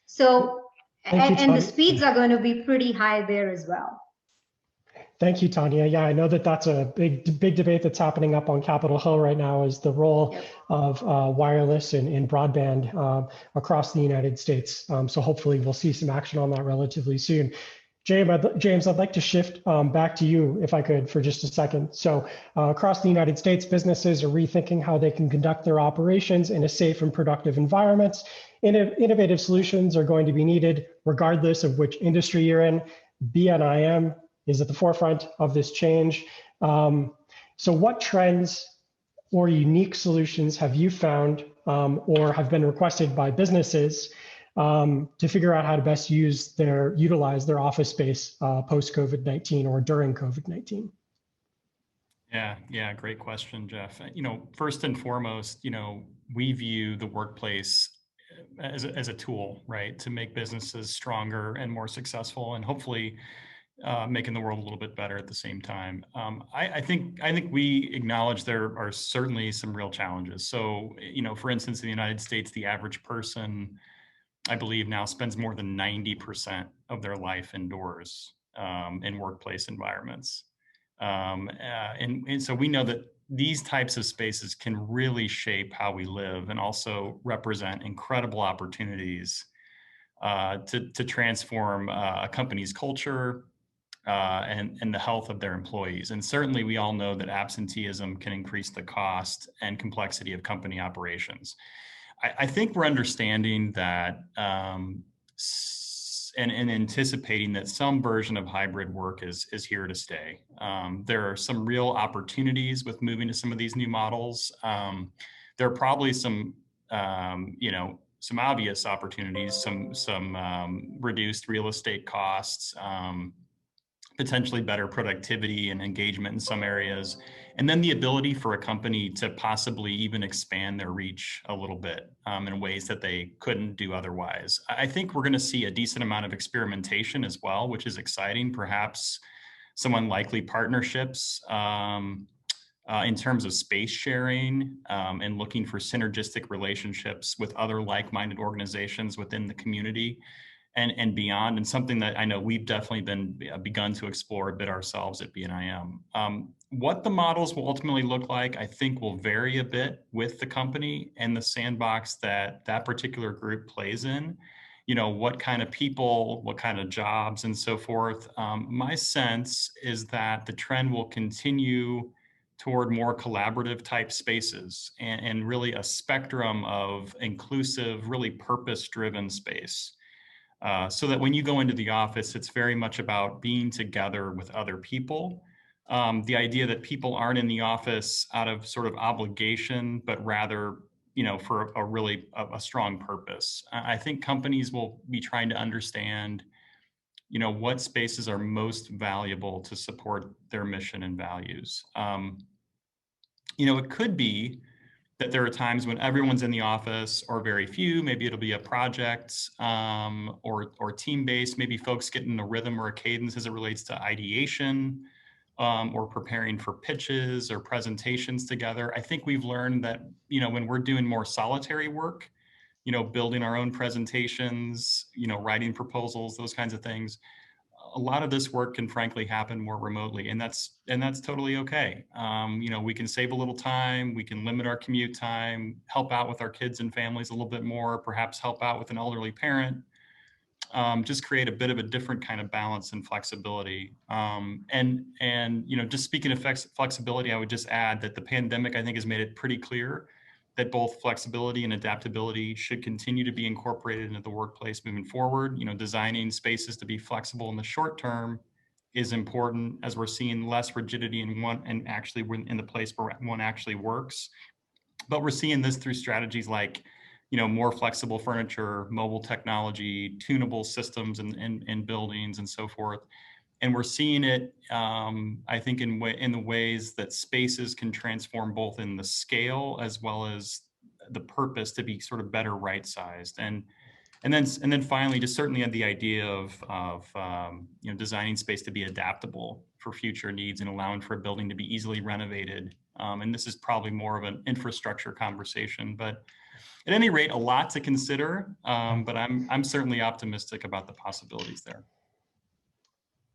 So, and the speeds are going to be pretty high there as well. Thank you, Tanya. Yeah, I know that that's a big debate that's happening up on Capitol Hill right now, is the role of wireless and broadband across the United States. So hopefully we'll see some action on that relatively soon. James, I'd like to shift back to you, if I could, for just a second. So across the United States, businesses are rethinking how they can conduct their operations in a safe and productive environment. Innovative solutions are going to be needed regardless of which industry you're in. BNIM is at the forefront of this change. So what trends or unique solutions have you found or have been requested by businesses to figure out how to best utilize their office space post-COVID-19 or during COVID-19? Yeah, great question, Jeff. First and foremost, we view the workplace as a tool, right, to make businesses stronger and more successful, and hopefully making the world a little bit better at the same time. I think we acknowledge there are certainly some real challenges. So, for instance, in the United States, the average person, I believe, now spends more than 90% of their life indoors in workplace environments. And so we know that these types of spaces can really shape how we live and also represent incredible opportunities to transform a company's culture, and the health of their employees. And certainly we all know that absenteeism can increase the cost and complexity of company operations. I think we're understanding that and anticipating that some version of hybrid work is here to stay. There are some real opportunities with moving to some of these new models. There are probably some obvious opportunities, some reduced real estate costs, potentially better productivity and engagement in some areas, and then the ability for a company to possibly even expand their reach a little bit in ways that they couldn't do otherwise. I think we're going to see a decent amount of experimentation as well, which is exciting, perhaps some unlikely partnerships in terms of space sharing and looking for synergistic relationships with other like-minded organizations within the community and beyond, and something that I know we've definitely begun to explore a bit ourselves at BNIM. What the models will ultimately look like, I think, will vary a bit with the company and the sandbox that particular group plays in. What kind of people, what kind of jobs, and so forth. My sense is that the trend will continue toward more collaborative type spaces and really a spectrum of inclusive, really purpose-driven space. so that when you go into the office, it's very much about being together with other people. The idea that people aren't in the office out of sort of obligation, but rather, for a really a strong purpose. I think companies will be trying to understand, what spaces are most valuable to support their mission and values. It could be that there are times when everyone's in the office or very few. Maybe it'll be a project or team-based. Maybe folks get in a rhythm or a cadence as it relates to ideation or preparing for pitches or presentations together. I think we've learned that, when we're doing more solitary work, building our own presentations, writing proposals, those kinds of things, a lot of this work can frankly happen more remotely, and that's totally okay. We can save a little time, we can limit our commute time, help out with our kids and families a little bit more, perhaps help out with an elderly parent, just create a bit of a different kind of balance and flexibility. And just speaking of flexibility, I would just add that the pandemic, I think, has made it pretty clear that both flexibility and adaptability should continue to be incorporated into the workplace moving forward. Designing spaces to be flexible in the short term is important, as we're seeing less rigidity in one and actually in the place where one actually works. But we're seeing this through strategies like, more flexible furniture, mobile technology, tunable systems in buildings and so forth. And we're seeing it, I think, in the ways that spaces can transform both in the scale as well as the purpose to be sort of better right-sized. And then finally, just certainly the idea of designing space to be adaptable for future needs and allowing for a building to be easily renovated. And this is probably more of an infrastructure conversation, but at any rate, a lot to consider. But I'm certainly optimistic about the possibilities there.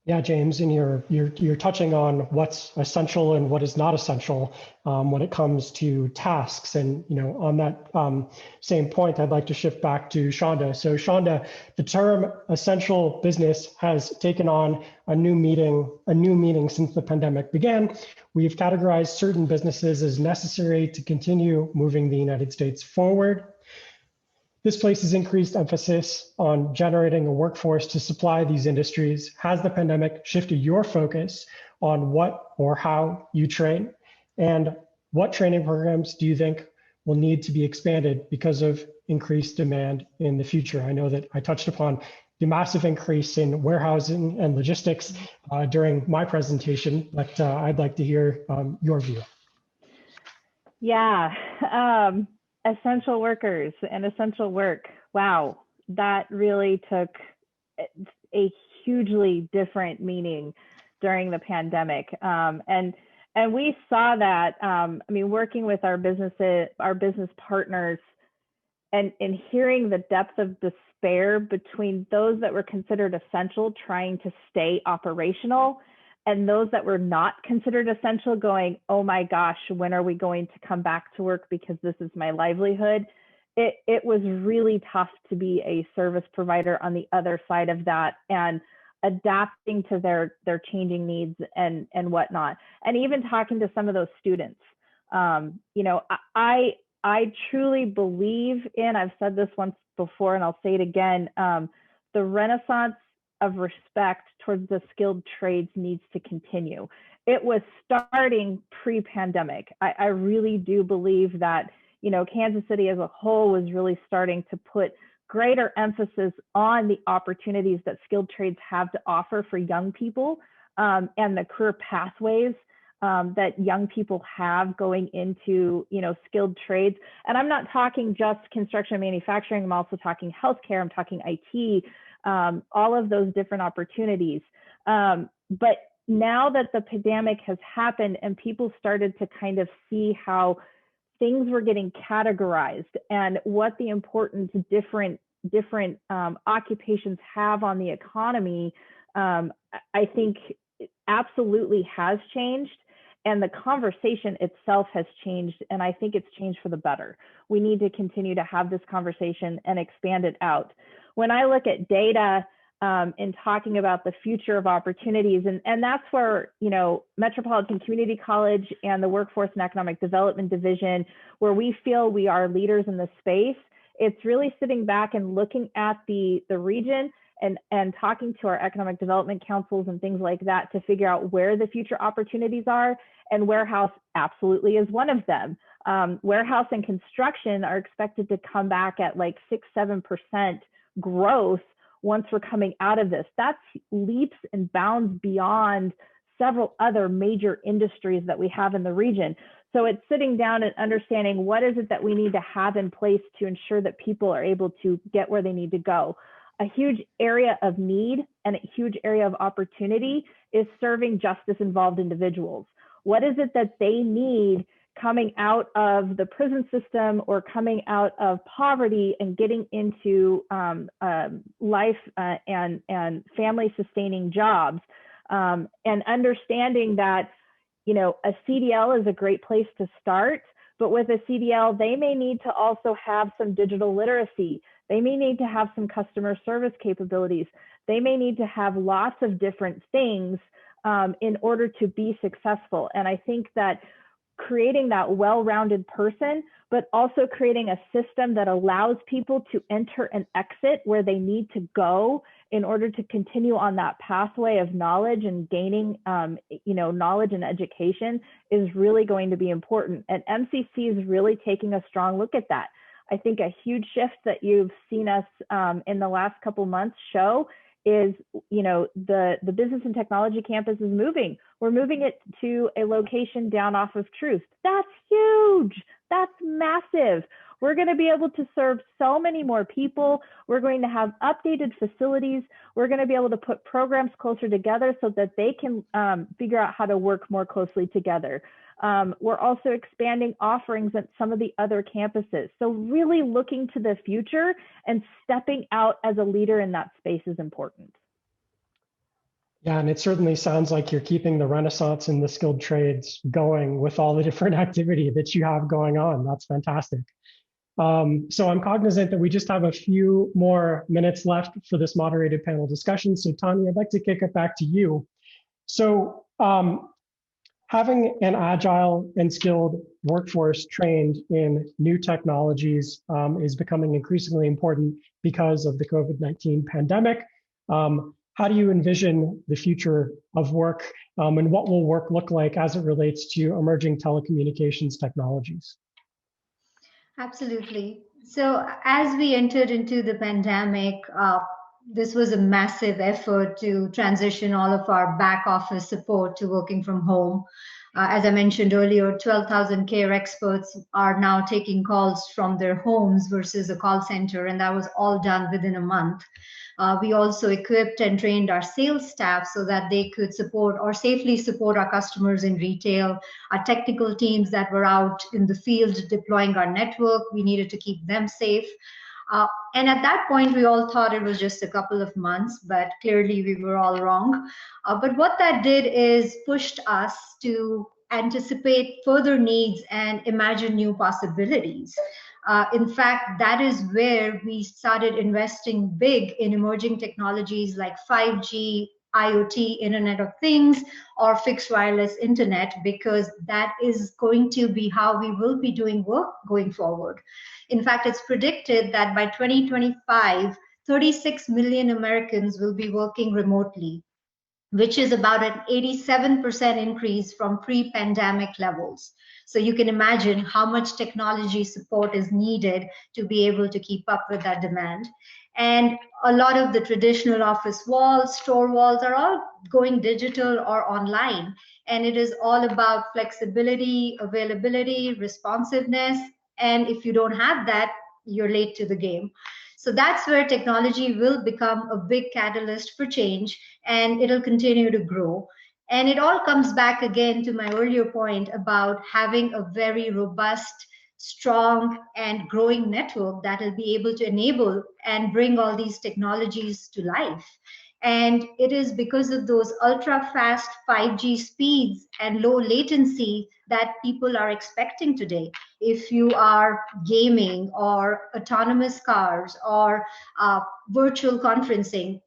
Yeah, James, and you're touching on what's essential and what is not essential when it comes to tasks. And on that same point, I'd like to shift back to Shonda. So Shonda, the term essential business has taken on a new meaning since the pandemic began. We've categorized certain businesses as necessary to continue moving the United States forward. This places increased emphasis on generating a workforce to supply these industries. Has the pandemic shifted your focus on what or how you train? And what training programs do you think will need to be expanded because of increased demand in the future? I know that I touched upon the massive increase in warehousing and logistics during my presentation, but I'd like to hear your view. Yeah. Essential workers and essential work. Wow, that really took a hugely different meaning during the pandemic. And we saw that, working with our business partners and hearing the depth of despair between those that were considered essential trying to stay operational, and those that were not considered essential going, oh my gosh, when are we going to come back to work because this is my livelihood? It was really tough to be a service provider on the other side of that and adapting to their changing needs and whatnot. And even talking to some of those students, I truly believe in, I've said this once before and I'll say it again, the renaissance of respect towards the skilled trades needs to continue. It was starting pre-pandemic. I really do believe that, Kansas City as a whole was really starting to put greater emphasis on the opportunities that skilled trades have to offer for young people and the career pathways that young people have going into, skilled trades. And I'm not talking just construction and manufacturing. I'm also talking healthcare. I'm talking IT. All of those different opportunities. But now that the pandemic has happened and people started to kind of see how things were getting categorized and what the importance different occupations have on the economy, I think it absolutely has changed. And the conversation itself has changed. And I think it's changed for the better. We need to continue to have this conversation and expand it out. When I look at data in talking about the future of opportunities, and that's where, Metropolitan Community College and the Workforce and Economic Development Division, where we feel we are leaders in this space, It's really sitting back and looking at the region and talking to our economic development councils and things like that to figure out where the future opportunities are, and warehouse absolutely is one of them. Warehouse and construction are expected to come back at like 6-7% growth once we're coming out of this. That's leaps and bounds beyond several other major industries that we have in the region. So it's sitting down and understanding what is it that we need to have in place to ensure that people are able to get where they need to go. A huge area of need and a huge area of opportunity is serving justice-involved individuals. What is it that they need coming out of the prison system or coming out of poverty and getting into life and family-sustaining jobs? And understanding that, you know, a CDL is a great place to start, but with a CDL, they may need to also have some digital literacy. They may need to have some customer service capabilities. They may need to have lots of different things in order to be successful. And I think that creating that well-rounded person, but also creating a system that allows people to enter and exit where they need to go in order to continue on that pathway of knowledge and gaining, you know, knowledge and education is really going to be important. And MCC is really taking a strong look at that. I think a huge shift that you've seen us in the last couple months show is, you know, the business and technology campus is moving. We're moving it to a location down off of Truth. That's huge. That's massive. We're going to be able to serve so many more people. We're going to have updated facilities. We're going to be able to put programs closer together so that they can figure out how to work more closely together. We're also expanding offerings at some of the other campuses. So really looking to the future and stepping out as a leader in that space is important. Yeah, and it certainly sounds like you're keeping the renaissance in the skilled trades going with all the different activity that you have going on. That's fantastic. So I'm cognizant that we just have a few more minutes left for this moderated panel discussion. So Tanya, I'd like to kick it back to you. So having an agile and skilled workforce trained in new technologies is becoming increasingly important because of the COVID-19 pandemic. How do you envision the future of work and what will work look like as it relates to emerging telecommunications technologies? Absolutely. So as we entered into the pandemic, this was a massive effort to transition all of our back office support to working from home. As I mentioned earlier, 12,000 care experts are now taking calls from their homes versus a call center, and that was all done within a month. We also equipped and trained our sales staff so that they could support or safely support our customers in retail. Our technical teams that were out in the field deploying our network, we needed to keep them safe. And at that point, we all thought it was just a couple of months, but clearly we were all wrong. But what that did is pushed us to anticipate further needs and imagine new possibilities. In fact, that is where we started investing big in emerging technologies like 5G, IoT, Internet of Things, or fixed wireless internet, because that is going to be how we will be doing work going forward. In fact, it's predicted that by 2025, 36 million Americans will be working remotely, which is about an 87% increase from pre-pandemic levels. So you can imagine how much technology support is needed to be able to keep up with that demand. And a lot of the traditional office walls, store walls are all going digital or online. And it is all about flexibility, availability, responsiveness. And if you don't have that, you're late to the game. So that's where technology will become a big catalyst for change, and it'll continue to grow. And it all comes back again to my earlier point about having a very robust, strong, and growing network that will be able to enable and bring all these technologies to life. And it is because of those ultra-fast 5G speeds and low latency that people are expecting today. If you are gaming or autonomous cars or virtual conferencing,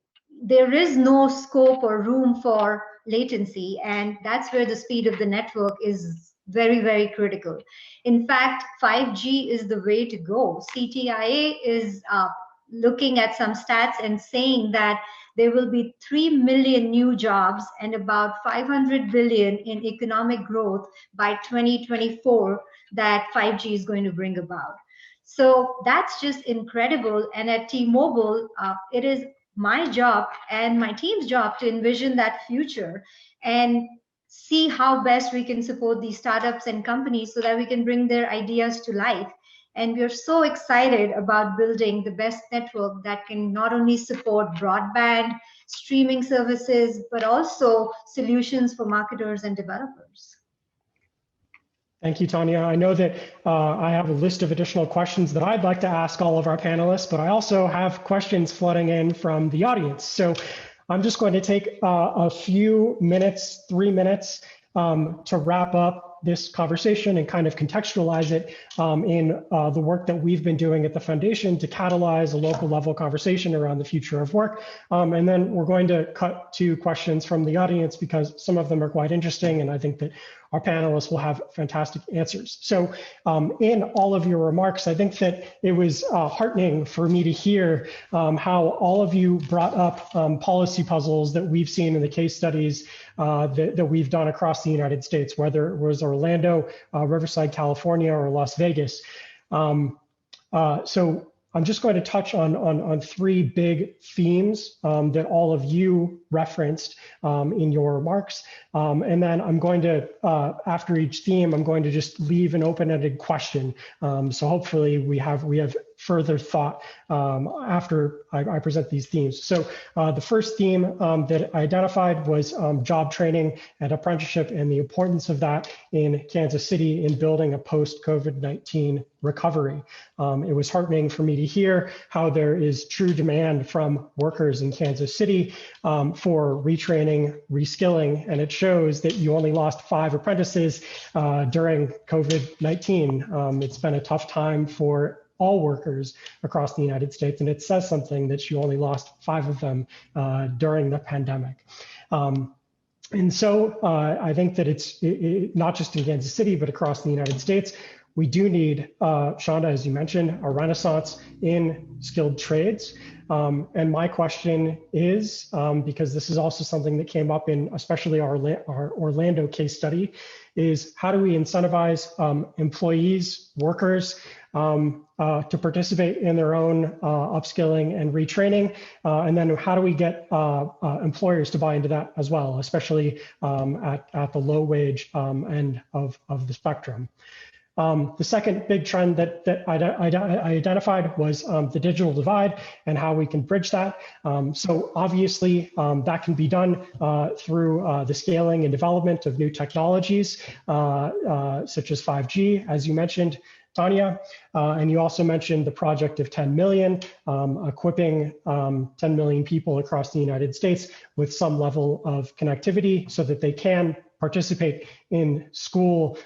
there is no scope or room for latency, and that's where the speed of the network is very, very critical. In fact, 5G is the way to go. CTIA is looking at some stats and saying that there will be 3 million new jobs and about 500 billion in economic growth by 2024 that 5G is going to bring about. So that's just incredible. And at T-Mobile, it is my job and my team's job to envision that future and see how best we can support these startups and companies so that we can bring their ideas to life. And we're so excited about building the best network that can not only support broadband, streaming services, but also solutions for marketers and developers. Thank you, Tanya. I know that I have a list of additional questions that I'd like to ask all of our panelists, but I also have questions flooding in from the audience. So I'm just going to take a few minutes, 3 minutes, to wrap up this conversation and kind of contextualize it in the work that we've been doing at the foundation to catalyze a local level conversation around the future of work. And then we're going to cut to questions from the audience because some of them are quite interesting, and I think that our panelists will have fantastic answers. So in all of your remarks, I think that it was heartening for me to hear how all of you brought up policy puzzles that we've seen in the case studies that we've done across the United States, whether it was Orlando, Riverside, California, or Las Vegas. So I'm just going to touch on 3 big themes that all of you referenced in your remarks. And then I'm going to, after each theme, I'm going to just leave an open-ended question. So hopefully we have further thought after I present these themes. So the first theme that I identified was job training and apprenticeship and the importance of that in Kansas City in building a post-COVID-19 recovery. It was heartening for me to hear how there is true demand from workers in Kansas City for retraining, reskilling, and it shows that you only lost 5 apprentices during COVID-19. It's been a tough time for all workers across the United States, and it says something that you only lost 5 of them during the pandemic. And so I think that it's not just in Kansas City, but across the United States. We do need, Shonda, as you mentioned, a renaissance in skilled trades. And my question is, because this is also something that came up in especially our Orlando case study, is how do we incentivize employees, workers, to participate in their own upskilling and retraining? And then how do we get employers to buy into that as well, especially at the low wage end of the spectrum? The second big trend that I identified was the digital divide and how we can bridge that. So obviously that can be done through the scaling and development of new technologies such as 5G, as you mentioned, Tanya, and you also mentioned the project of 10 million, equipping 10 million people across the United States with some level of connectivity so that they can participate in school,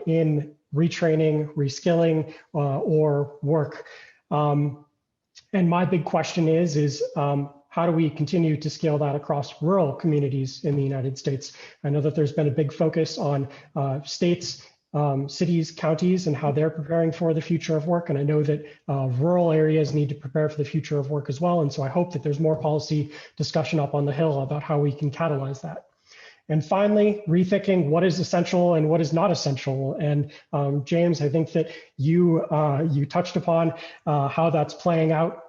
in retraining, reskilling, or work. And my big question is how do we continue to scale that across rural communities in the United States? I know that there's been a big focus on states, cities, counties, and how they're preparing for the future of work. And I know that rural areas need to prepare for the future of work as well. And so I hope that there's more policy discussion up on the Hill about how we can catalyze that. And finally, rethinking what is essential and what is not essential. And James, I think that you touched upon how that's playing out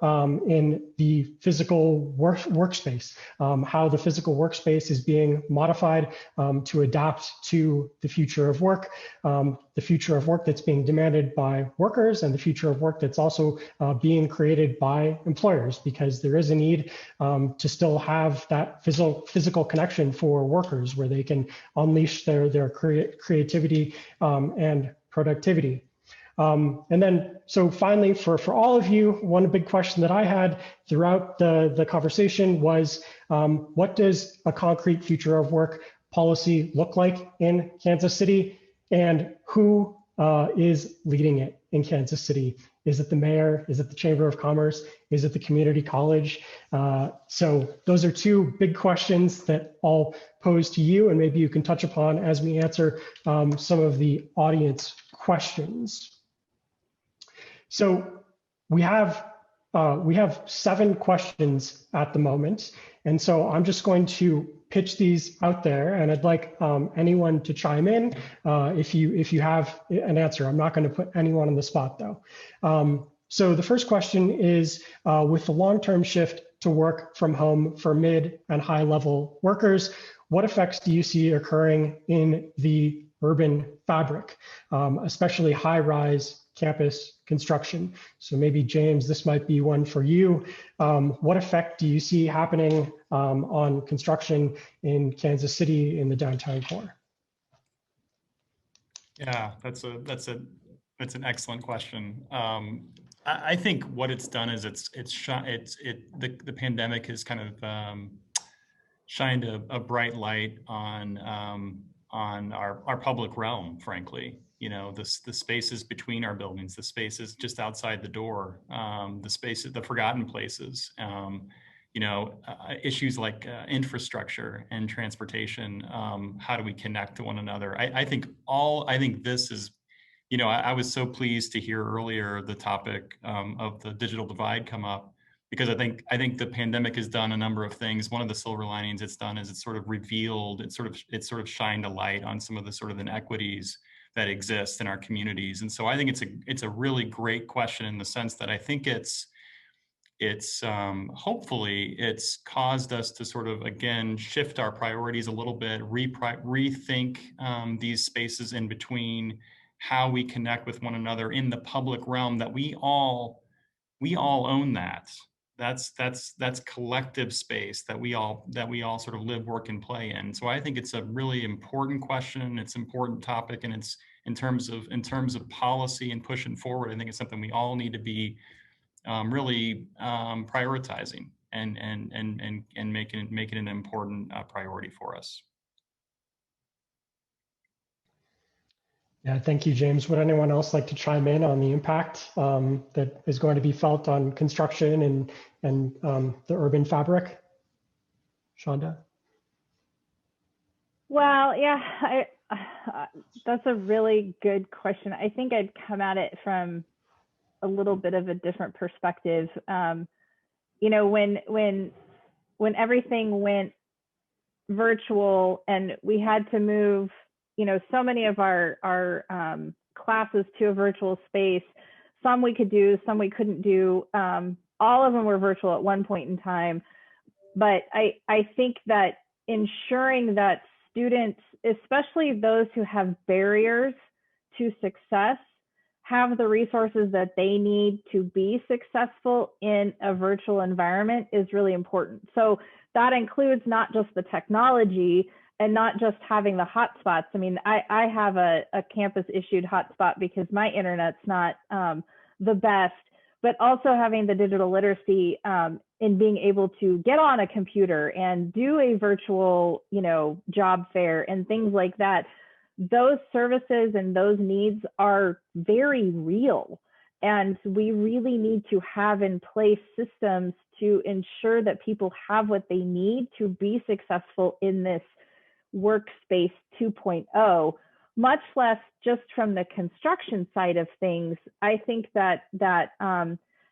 in the physical workspace, how the physical workspace is being modified to adapt to the future of work that's being demanded by workers, and the future of work that's also being created by employers, because there is a need to still have that physical connection for workers where they can unleash their creativity and productivity. And then, so finally, for all of you, one big question that I had throughout the conversation was, what does a concrete future of work policy look like in Kansas City, and who is leading it in Kansas City? Is it the mayor? Is it the Chamber of Commerce? Is it the community college? So those are two big questions that I'll pose to you, and maybe you can touch upon as we answer some of the audience questions. So we have 7 questions at the moment, and so I'm just going to pitch these out there, and I'd like anyone to chime in if you have an answer. I'm not going to put anyone on the spot though. So the first question is, with the long-term shift to work from home for mid and high-level workers, what effects do you see occurring in the urban fabric, especially high-rise campus construction? So maybe James, this might be one for you. What effect do you see happening on construction in Kansas City in the downtown core? Yeah, that's an excellent question. I think what it's done is the pandemic has kind of shined a bright light on our public realm, frankly. You know, the spaces between our buildings, the spaces just outside the door, the spaces, the forgotten places, issues like infrastructure and transportation. How do we connect to one another? I think this is, I was so pleased to hear earlier the topic of the digital divide come up, because I think the pandemic has done a number of things. One of the silver linings it's done is it's sort of revealed, it sort of shined a light on some of the sort of inequities that exist in our communities. And so I think it's a really great question, in the sense that I think it's hopefully it's caused us to sort of, again, shift our priorities a little bit, rethink these spaces in between, how we connect with one another in the public realm, that we all own that. That's collective space that we all sort of live, work, and play in. So I think it's a really important question. It's an important topic, and it's in terms of policy and pushing forward, I think it's something we all need to be really prioritizing and making it an important priority for us. Yeah, thank you, James. Would anyone else like to chime in on the impact that is going to be felt on construction and the urban fabric? Shonda? Well, yeah, that's a really good question. I think I'd come at it from a little bit of a different perspective. When everything went virtual and we had to move, so many of our classes to a virtual space, some we could do, some we couldn't do. All of them were virtual at one point in time. But I think that ensuring that students, especially those who have barriers to success, have the resources that they need to be successful in a virtual environment is really important. So that includes not just the technology and not just having the hotspots. I mean, I have a campus issued hotspot because my internet's not the best, but also having the digital literacy in being able to get on a computer and do a virtual, job fair and things like that. Those services and those needs are very real. And we really need to have in place systems to ensure that people have what they need to be successful in this workspace 2.0, much less just from the construction side of things. I think that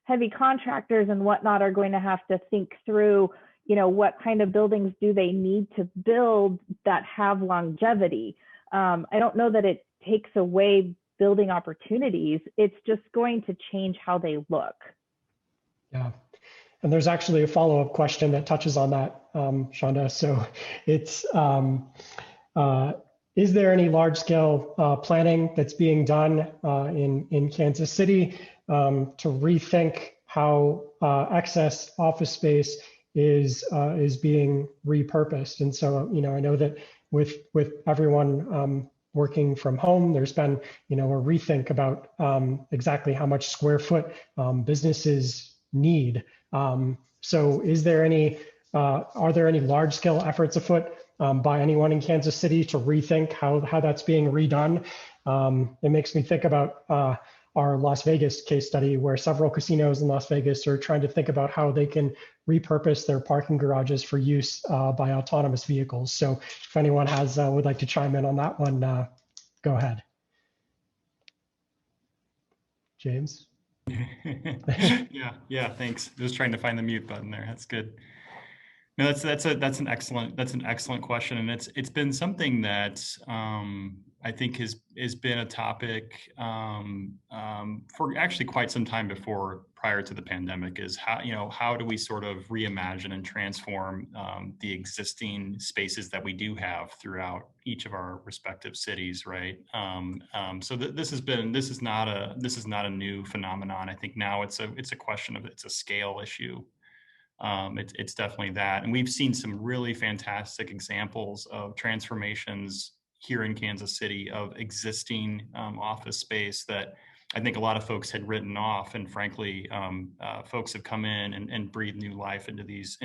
heavy contractors and whatnot are going to have to think through, what kind of buildings do they need to build that have longevity. I don't know that it takes away building opportunities. It's just going to change how they look. Yeah. And there's actually a follow-up question that touches on that, Shonda. So it's, is there any large-scale planning that's being done in Kansas City to rethink how excess office space is being repurposed? And so, I know that with everyone working from home, there's been, a rethink about exactly how much square foot businesses need. So is there are there any large scale efforts afoot by anyone in Kansas City to rethink how that's being redone? It makes me think about our Las Vegas case study, where several casinos in Las Vegas are trying to think about how they can repurpose their parking garages for use by autonomous vehicles. So if anyone would like to chime in on that one, go ahead. James? Yeah, thanks. Just trying to find the mute button there. That's good. No, that's an excellent question, and it's been something that I think has been a topic for actually quite some time prior to the pandemic. Is how do we sort of reimagine and transform the existing spaces that we do have throughout each of our respective cities, right? So this is not a new phenomenon. I think now it's a question of it's a scale issue. It's definitely that. And we've seen some really fantastic examples of transformations here in Kansas City of existing office space that I think a lot of folks had written off. And frankly, folks have come in and breathed new life into these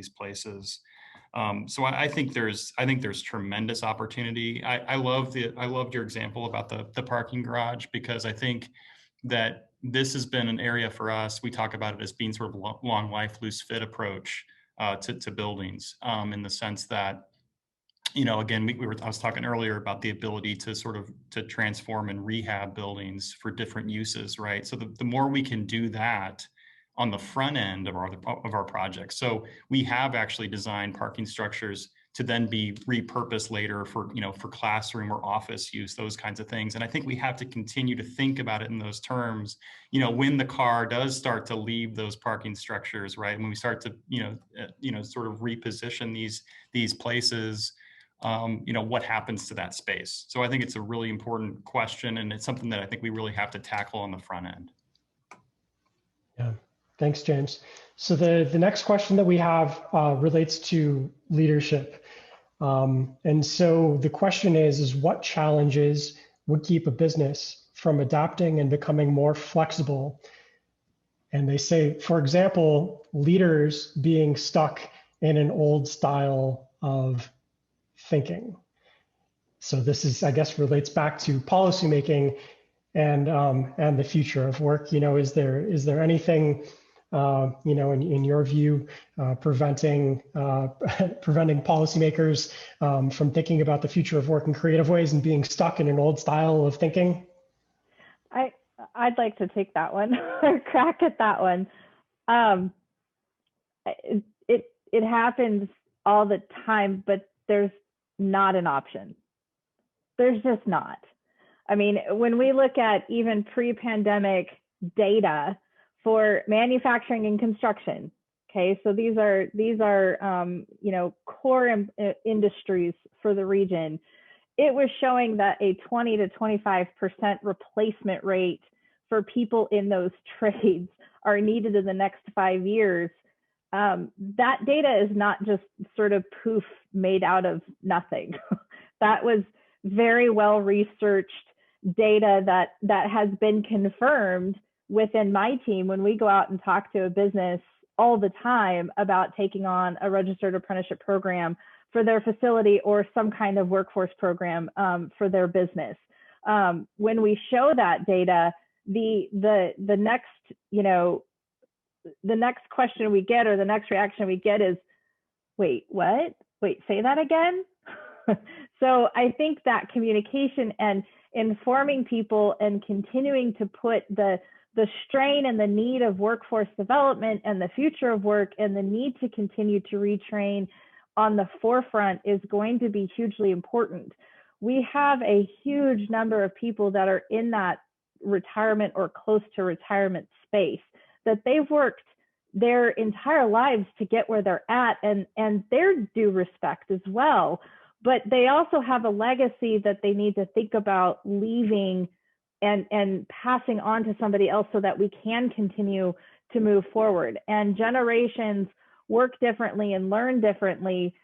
places. So I think there's tremendous opportunity. I loved your example about the parking garage, because I think that this has been an area for us. We talk about it as being sort of long life, loose fit approach to buildings, in the sense that, again, I was talking earlier about the ability to transform and rehab buildings for different uses, right? So the more we can do that on the front end of our projects. So we have actually designed parking structures to then be repurposed later for classroom or office use, those kinds of things. And I think we have to continue to think about it in those terms, when the car does start to leave those parking structures, right? When we start to, sort of reposition these places, what happens to that space? So I think it's a really important question, and it's something that I think we really have to tackle on the front end. Yeah, thanks, James. So the next question that we have relates to leadership. And so the question is what challenges would keep a business from adapting and becoming more flexible? And they say, for example, leaders being stuck in an old style of thinking. So this is, I guess, relates back to policymaking and the future of work. Is there anything in your view, preventing policymakers from thinking about the future of work in creative ways and being stuck in an old style of thinking? I'd like to take that one or crack at that one. It happens all the time, but there's not an option. There's just not. I mean, when we look at even pre-pandemic data for manufacturing and construction, okay, so these are core industries for the region. It was showing that a 20 to 25% replacement rate for people in those trades are needed in the next 5 years. That data is not just sort of poof made out of nothing. That was very well researched data that has been confirmed within my team when we go out and talk to a business all the time about taking on a registered apprenticeship program for their facility or some kind of workforce program for their business. When we show that data, the next question we get, or the next reaction we get, is, wait, what? Wait, say that again? So I think that communication and informing people and continuing to put the strain and the need of workforce development and the future of work and the need to continue to retrain on the forefront is going to be hugely important. We have a huge number of people that are in that retirement or close to retirement space that they've worked their entire lives to get where they're at, and they're due respect as well. But they also have a legacy that they need to think about leaving and passing on to somebody else so that we can continue to move forward. And generations work differently and learn differently.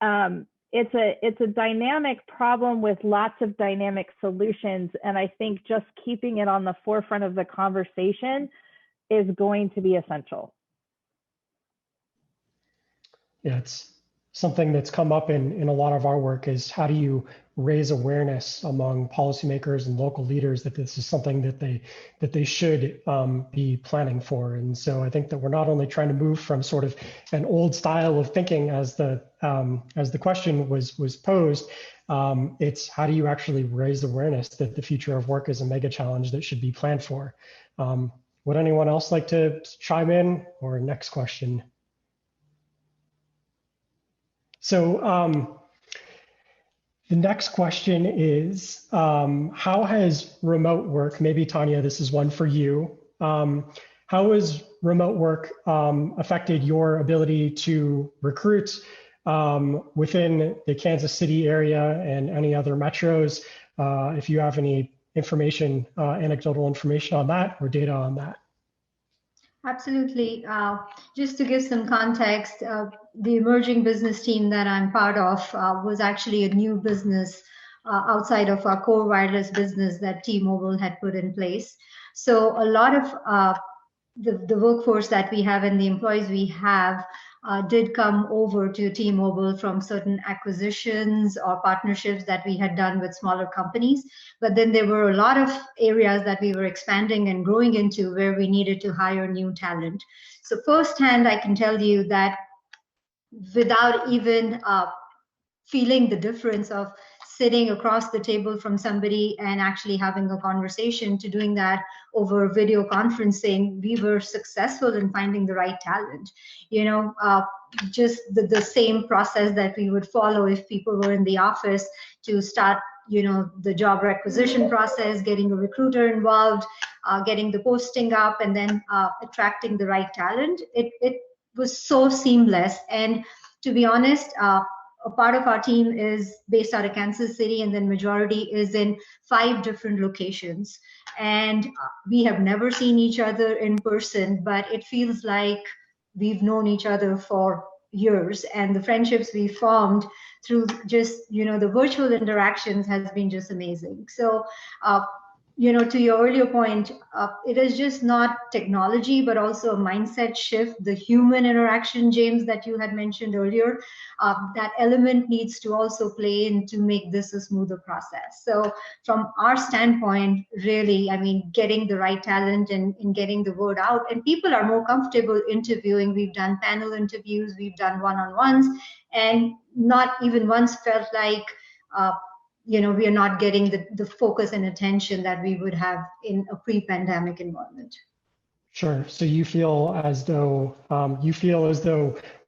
It's a dynamic problem with lots of dynamic solutions. And I think just keeping it on the forefront of the conversation is going to be essential. Yeah, something that's come up in a lot of our work is how do you raise awareness among policymakers and local leaders that this is something that they should be planning for. And so I think that we're not only trying to move from sort of an old style of thinking as the question was posed, it's how do you actually raise awareness that the future of work is a mega challenge that should be planned for. Would anyone else like to chime in, or next question? So the next question is, how has remote work, maybe Tanya, this is one for you. How has remote work affected your ability to recruit within the Kansas City area and any other metros? If you have any information, anecdotal information on that or data on that. Absolutely. Just to give some context, the emerging business team that I'm part of was actually a new business outside of our core wireless business that T-Mobile had put in place. So a lot of the workforce that we have and the employees we have did come over to T-Mobile from certain acquisitions or partnerships that we had done with smaller companies. But then there were a lot of areas that we were expanding and growing into where we needed to hire new talent. So firsthand, I can tell you that without even feeling the difference of sitting across the table from somebody and actually having a conversation to doing that over video conferencing, we were successful in finding the right talent. You know, just the same process that we would follow if people were in the office to start, you know, the job requisition process, getting a recruiter involved, getting the posting up, and then attracting the right talent. It was so seamless. And to be honest, a part of our team is based out of Kansas City, and then majority is in 5 different locations. And we have never seen each other in person, but it feels like we've known each other for years. And the friendships we formed through just, you know, the virtual interactions has been just amazing. So, you know, to your earlier point, it is just not technology, but also a mindset shift, the human interaction, James, that you had mentioned earlier. That element needs to also play in to make this a smoother process. So from our standpoint, really, I mean, getting the right talent and getting the word out, and people are more comfortable interviewing. We've done panel interviews, we've done one-on-ones, and not even once felt like, you know, we are not getting the focus and attention that we would have in a pre-pandemic environment. Sure. So you feel as though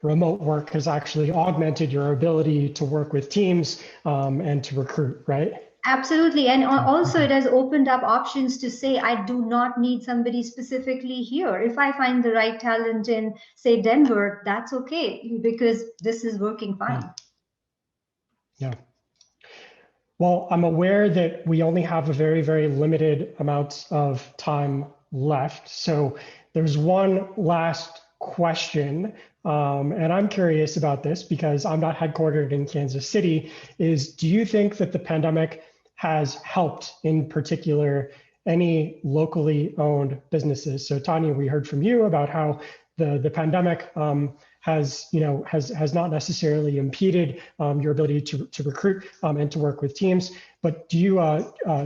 remote work has actually augmented your ability to work with teams and to recruit, right? Absolutely. And also it has opened up options to say, I do not need somebody specifically here. If I find the right talent in, say, Denver, that's okay, because this is working fine. Yeah. Well, I'm aware that we only have a very, very limited amount of time left. So there's one last question, and I'm curious about this because I'm not headquartered in Kansas City, is do you think that the pandemic has helped, in particular, any locally owned businesses? So Tanya, we heard from you about how the pandemic has not necessarily impeded your ability to recruit and to work with teams. But do you,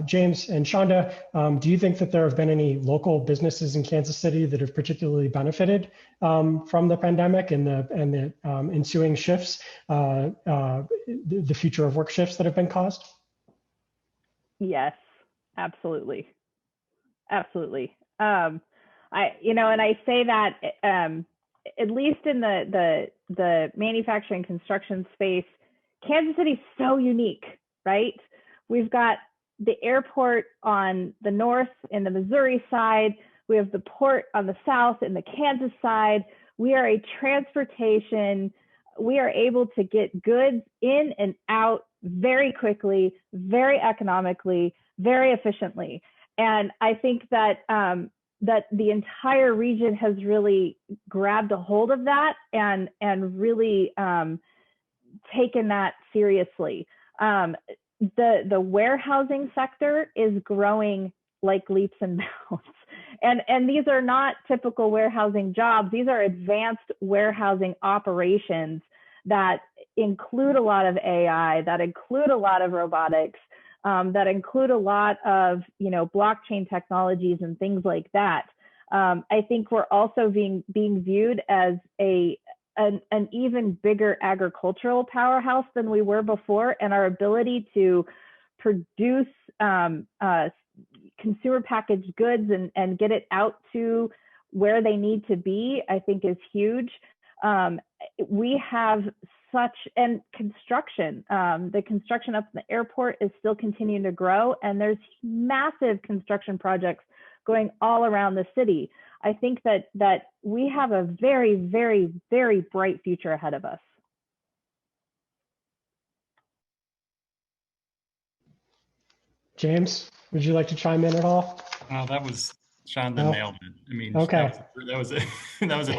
James and Shonda, do you think that there have been any local businesses in Kansas City that have particularly benefited from the pandemic and the ensuing shifts, the future of work shifts that have been caused? Yes, absolutely, absolutely. And I say that at least in the manufacturing construction space, Kansas City is so unique, right? We've got the airport on the north and the Missouri side. We have the port on the south and the Kansas side. We are a transportation. We are able to get goods in and out very quickly, very economically, very efficiently. And I think that that the entire region has really grabbed a hold of that and really taken that seriously. The warehousing sector is growing like leaps and bounds. And these are not typical warehousing jobs. These are advanced warehousing operations that include a lot of AI, that include a lot of robotics, that include a lot of, blockchain technologies and things like that. I think we're also being viewed as an even bigger agricultural powerhouse than we were before, and our ability to produce consumer packaged goods and get it out to where they need to be, I think is huge. We have and construction, the construction up in the airport is still continuing to grow, and there's massive construction projects going all around the city. I think that we have a very, very, very bright future ahead of us. James, would you like to chime in at all? Oh, that was Shonda nailed it. I mean, okay. that was a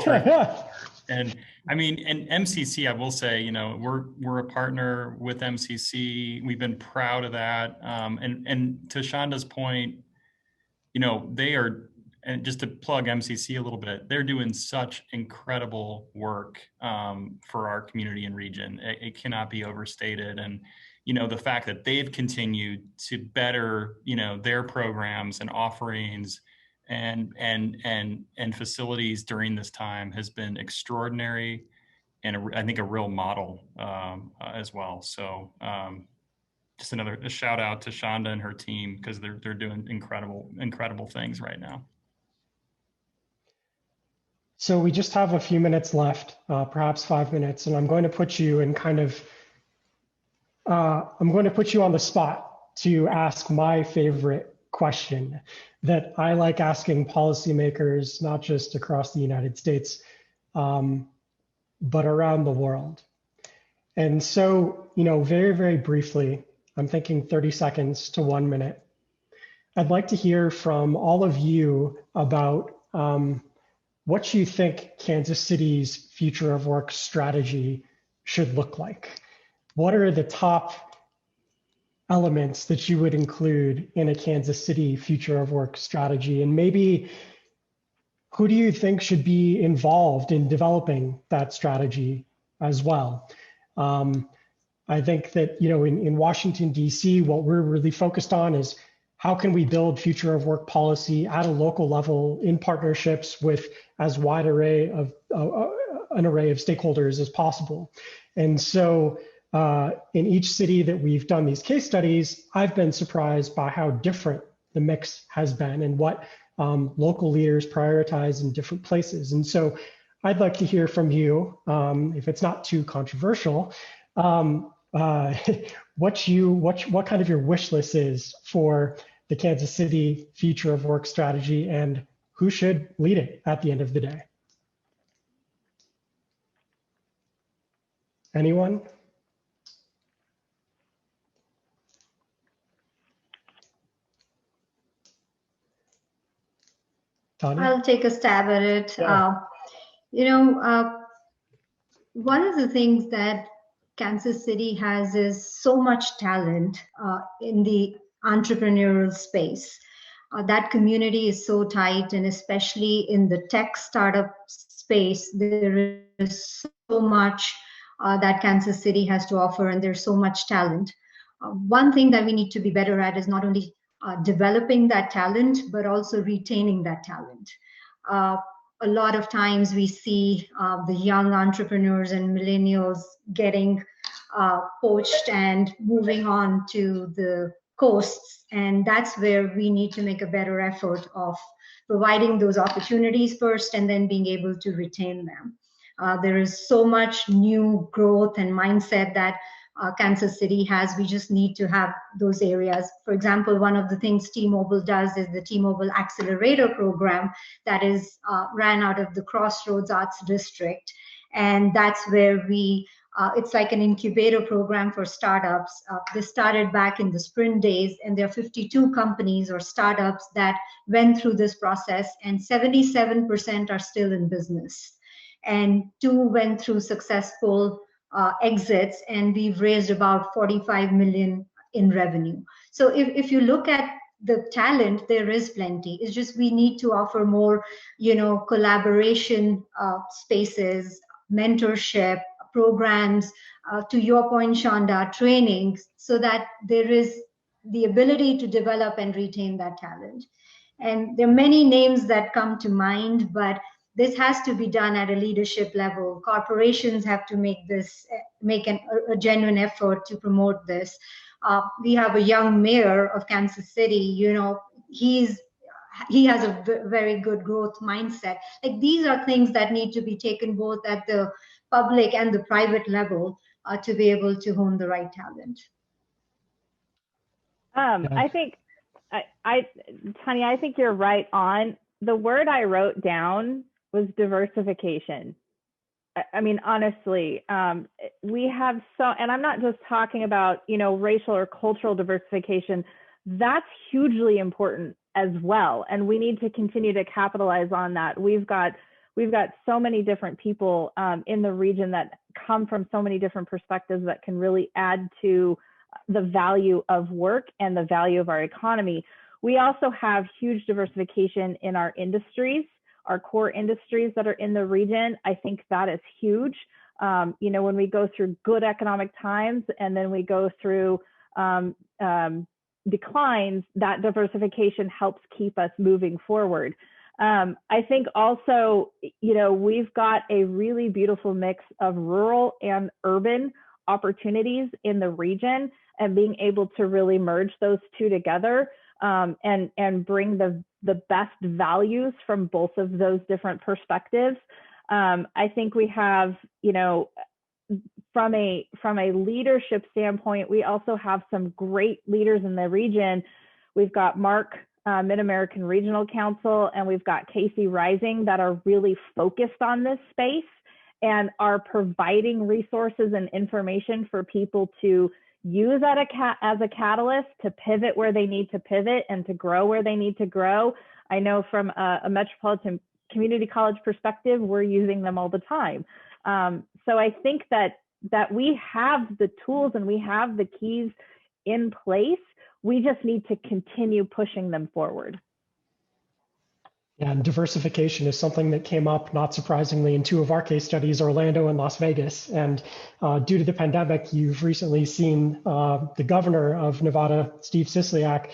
terrific. And I mean, and MCC, I will say, we're a partner with MCC. We've been proud of that. And to Shonda's point, they are, and just to plug MCC a little bit, they're doing such incredible work for our community and region. It cannot be overstated. And, the fact that they've continued to better, their programs and offerings and facilities during this time has been extraordinary, and I think a real model as well. So just a shout out to Shonda and her team, because they're doing incredible things right now. So we just have a few minutes left, perhaps 5 minutes, and I'm going to put you in I'm going to put you on the spot to ask my favorite question that I like asking policymakers, not just across the United States, but around the world. And so, very, very briefly, I'm thinking 30 seconds to 1 minute. I'd like to hear from all of you about what you think Kansas City's future of work strategy should look like. What are the top elements that you would include in a Kansas City future of work strategy? And maybe who do you think should be involved in developing that strategy as well? I think that, in Washington, D.C., what we're really focused on is how can we build future of work policy at a local level in partnerships with as wide an array of stakeholders as possible. And so in each city that we've done these case studies, I've been surprised by how different the mix has been and what local leaders prioritize in different places. And so I'd like to hear from you, if it's not too controversial, what kind of your wish list is for the Kansas City future of work strategy, and who should lead it at the end of the day? Anyone? Tanya? I'll take a stab at it. Yeah. One of the things that Kansas City has is so much talent in the entrepreneurial space. That community is so tight, and especially in the tech startup space, there is so much that Kansas City has to offer, and there's so much talent. One thing that we need to be better at is not only developing that talent, but also retaining that talent. A lot of times we see the young entrepreneurs and millennials getting poached and moving on to the coasts, and that's where we need to make a better effort of providing those opportunities first and then being able to retain them. There is so much new growth and mindset that Kansas City has. We just need to have those areas. For example, one of the things T-Mobile does is the T-Mobile Accelerator program that is ran out of the Crossroads Arts District. And that's where it's like an incubator program for startups. This started back in the sprint days, and there are 52 companies or startups that went through this process, and 77% are still in business. And 2 went through successful exits, and we've raised about 45 million in revenue. So if you look at the talent, there is plenty. It's just we need to offer more, collaboration spaces, mentorship, programs, to your point, Shonda, trainings, so that there is the ability to develop and retain that talent. And there are many names that come to mind, but this has to be done at a leadership level. Corporations have to make a genuine effort to promote this. We have a young mayor of Kansas City. He has a very good growth mindset. Like, these are things that need to be taken both at the public and the private level to be able to hone the right talent. I think, Tanya, I think you're right on. The word I wrote down was diversification. I mean, honestly, we have and I'm not just talking about, racial or cultural diversification. That's hugely important as well. And we need to continue to capitalize on that. We've got so many different people in the region that come from so many different perspectives that can really add to the value of work and the value of our economy. We also have huge diversification in our industries, our core industries that are in the region. I think that is huge. When we go through good economic times and then we go through declines, that diversification helps keep us moving forward. I think also, we've got a really beautiful mix of rural and urban opportunities in the region, and being able to really merge those two together and bring the best values from both of those different perspectives. I think we have, from a leadership standpoint, we also have some great leaders in the region. We've got Mark, Mid-American Regional Council, and we've got Casey Rising that are really focused on this space and are providing resources and information for people to use as a catalyst to pivot where they need to pivot and to grow where they need to grow. I know from a metropolitan community college perspective, we're using them all the time. So I think that we have the tools and we have the keys in place. We just need to continue pushing them forward. Yeah, and diversification is something that came up, not surprisingly, in two of our case studies, Orlando and Las Vegas. And due to the pandemic, you've recently seen the governor of Nevada, Steve Sisolak,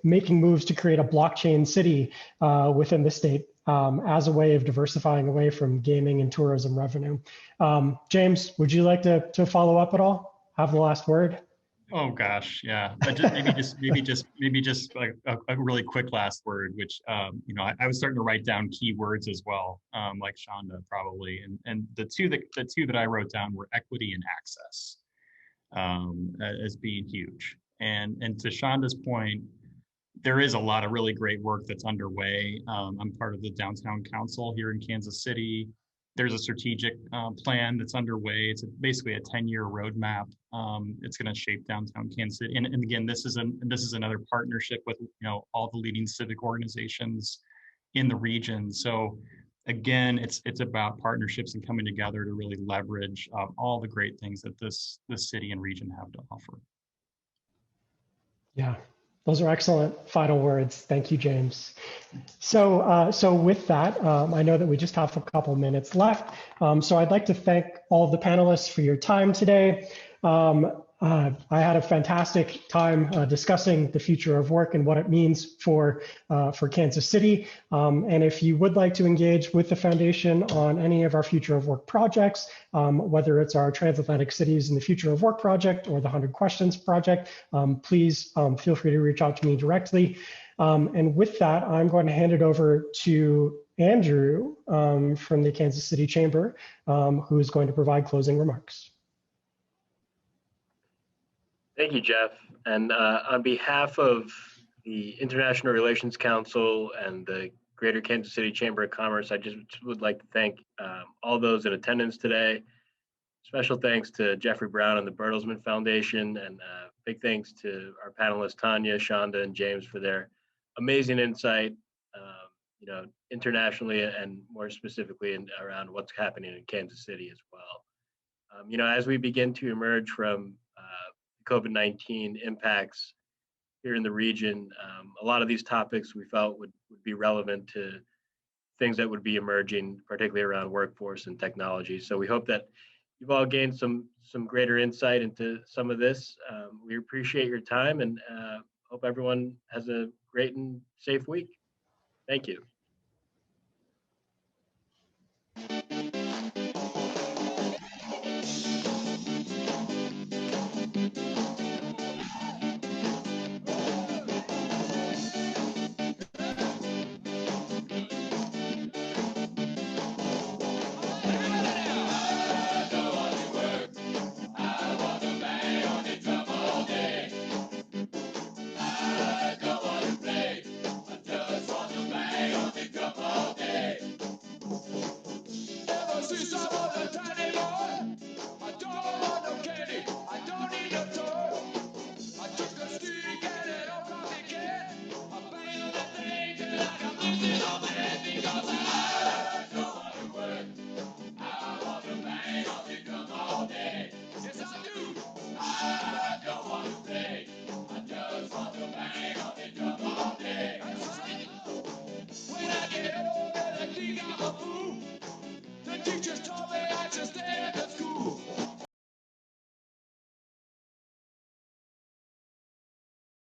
making moves to create a blockchain city within the state as a way of diversifying away from gaming and tourism revenue. James, would you like to follow up at all? Have the last word? Oh gosh, yeah. Maybe just like a really quick last word, which I was starting to write down keywords as well, like Shonda probably, and the two that I wrote down were equity and access as being huge. And to Shonda's point, there is a lot of really great work that's underway. I'm part of the Downtown Council here in Kansas City. There's a strategic plan that's underway. It's basically a 10-year roadmap. It's going to shape downtown Kansas City. And again, this is another partnership with all the leading civic organizations in the region. So again, it's about partnerships and coming together to really leverage all the great things that this city and region have to offer. Yeah. Those are excellent final words. Thank you, James. So with that, I know that we just have a couple minutes left. So I'd like to thank all of the panelists for your time today. I had a fantastic time discussing the future of work and what it means for Kansas City. And if you would like to engage with the foundation on any of our future of work projects, whether it's our Transatlantic Cities in the Future of Work project or the 100 Questions project, please feel free to reach out to me directly. And with that, I'm going to hand it over to Andrew from the Kansas City Chamber, who is going to provide closing remarks. Thank you, Jeff. And on behalf of the International Relations Council and the Greater Kansas City Chamber of Commerce, I just would like to thank all those in attendance today. Special thanks to Jeffrey Brown and the Bertelsmann Foundation, and big thanks to our panelists, Tanya, Shonda, and James, for their amazing insight, internationally and more specifically around what's happening in Kansas City as well. As we begin to emerge from COVID-19 impacts here in the region, a lot of these topics we felt would be relevant to things that would be emerging, particularly around workforce and technology. So we hope that you've all gained some greater insight into some of this. We appreciate your time and hope everyone has a great and safe week. Thank you.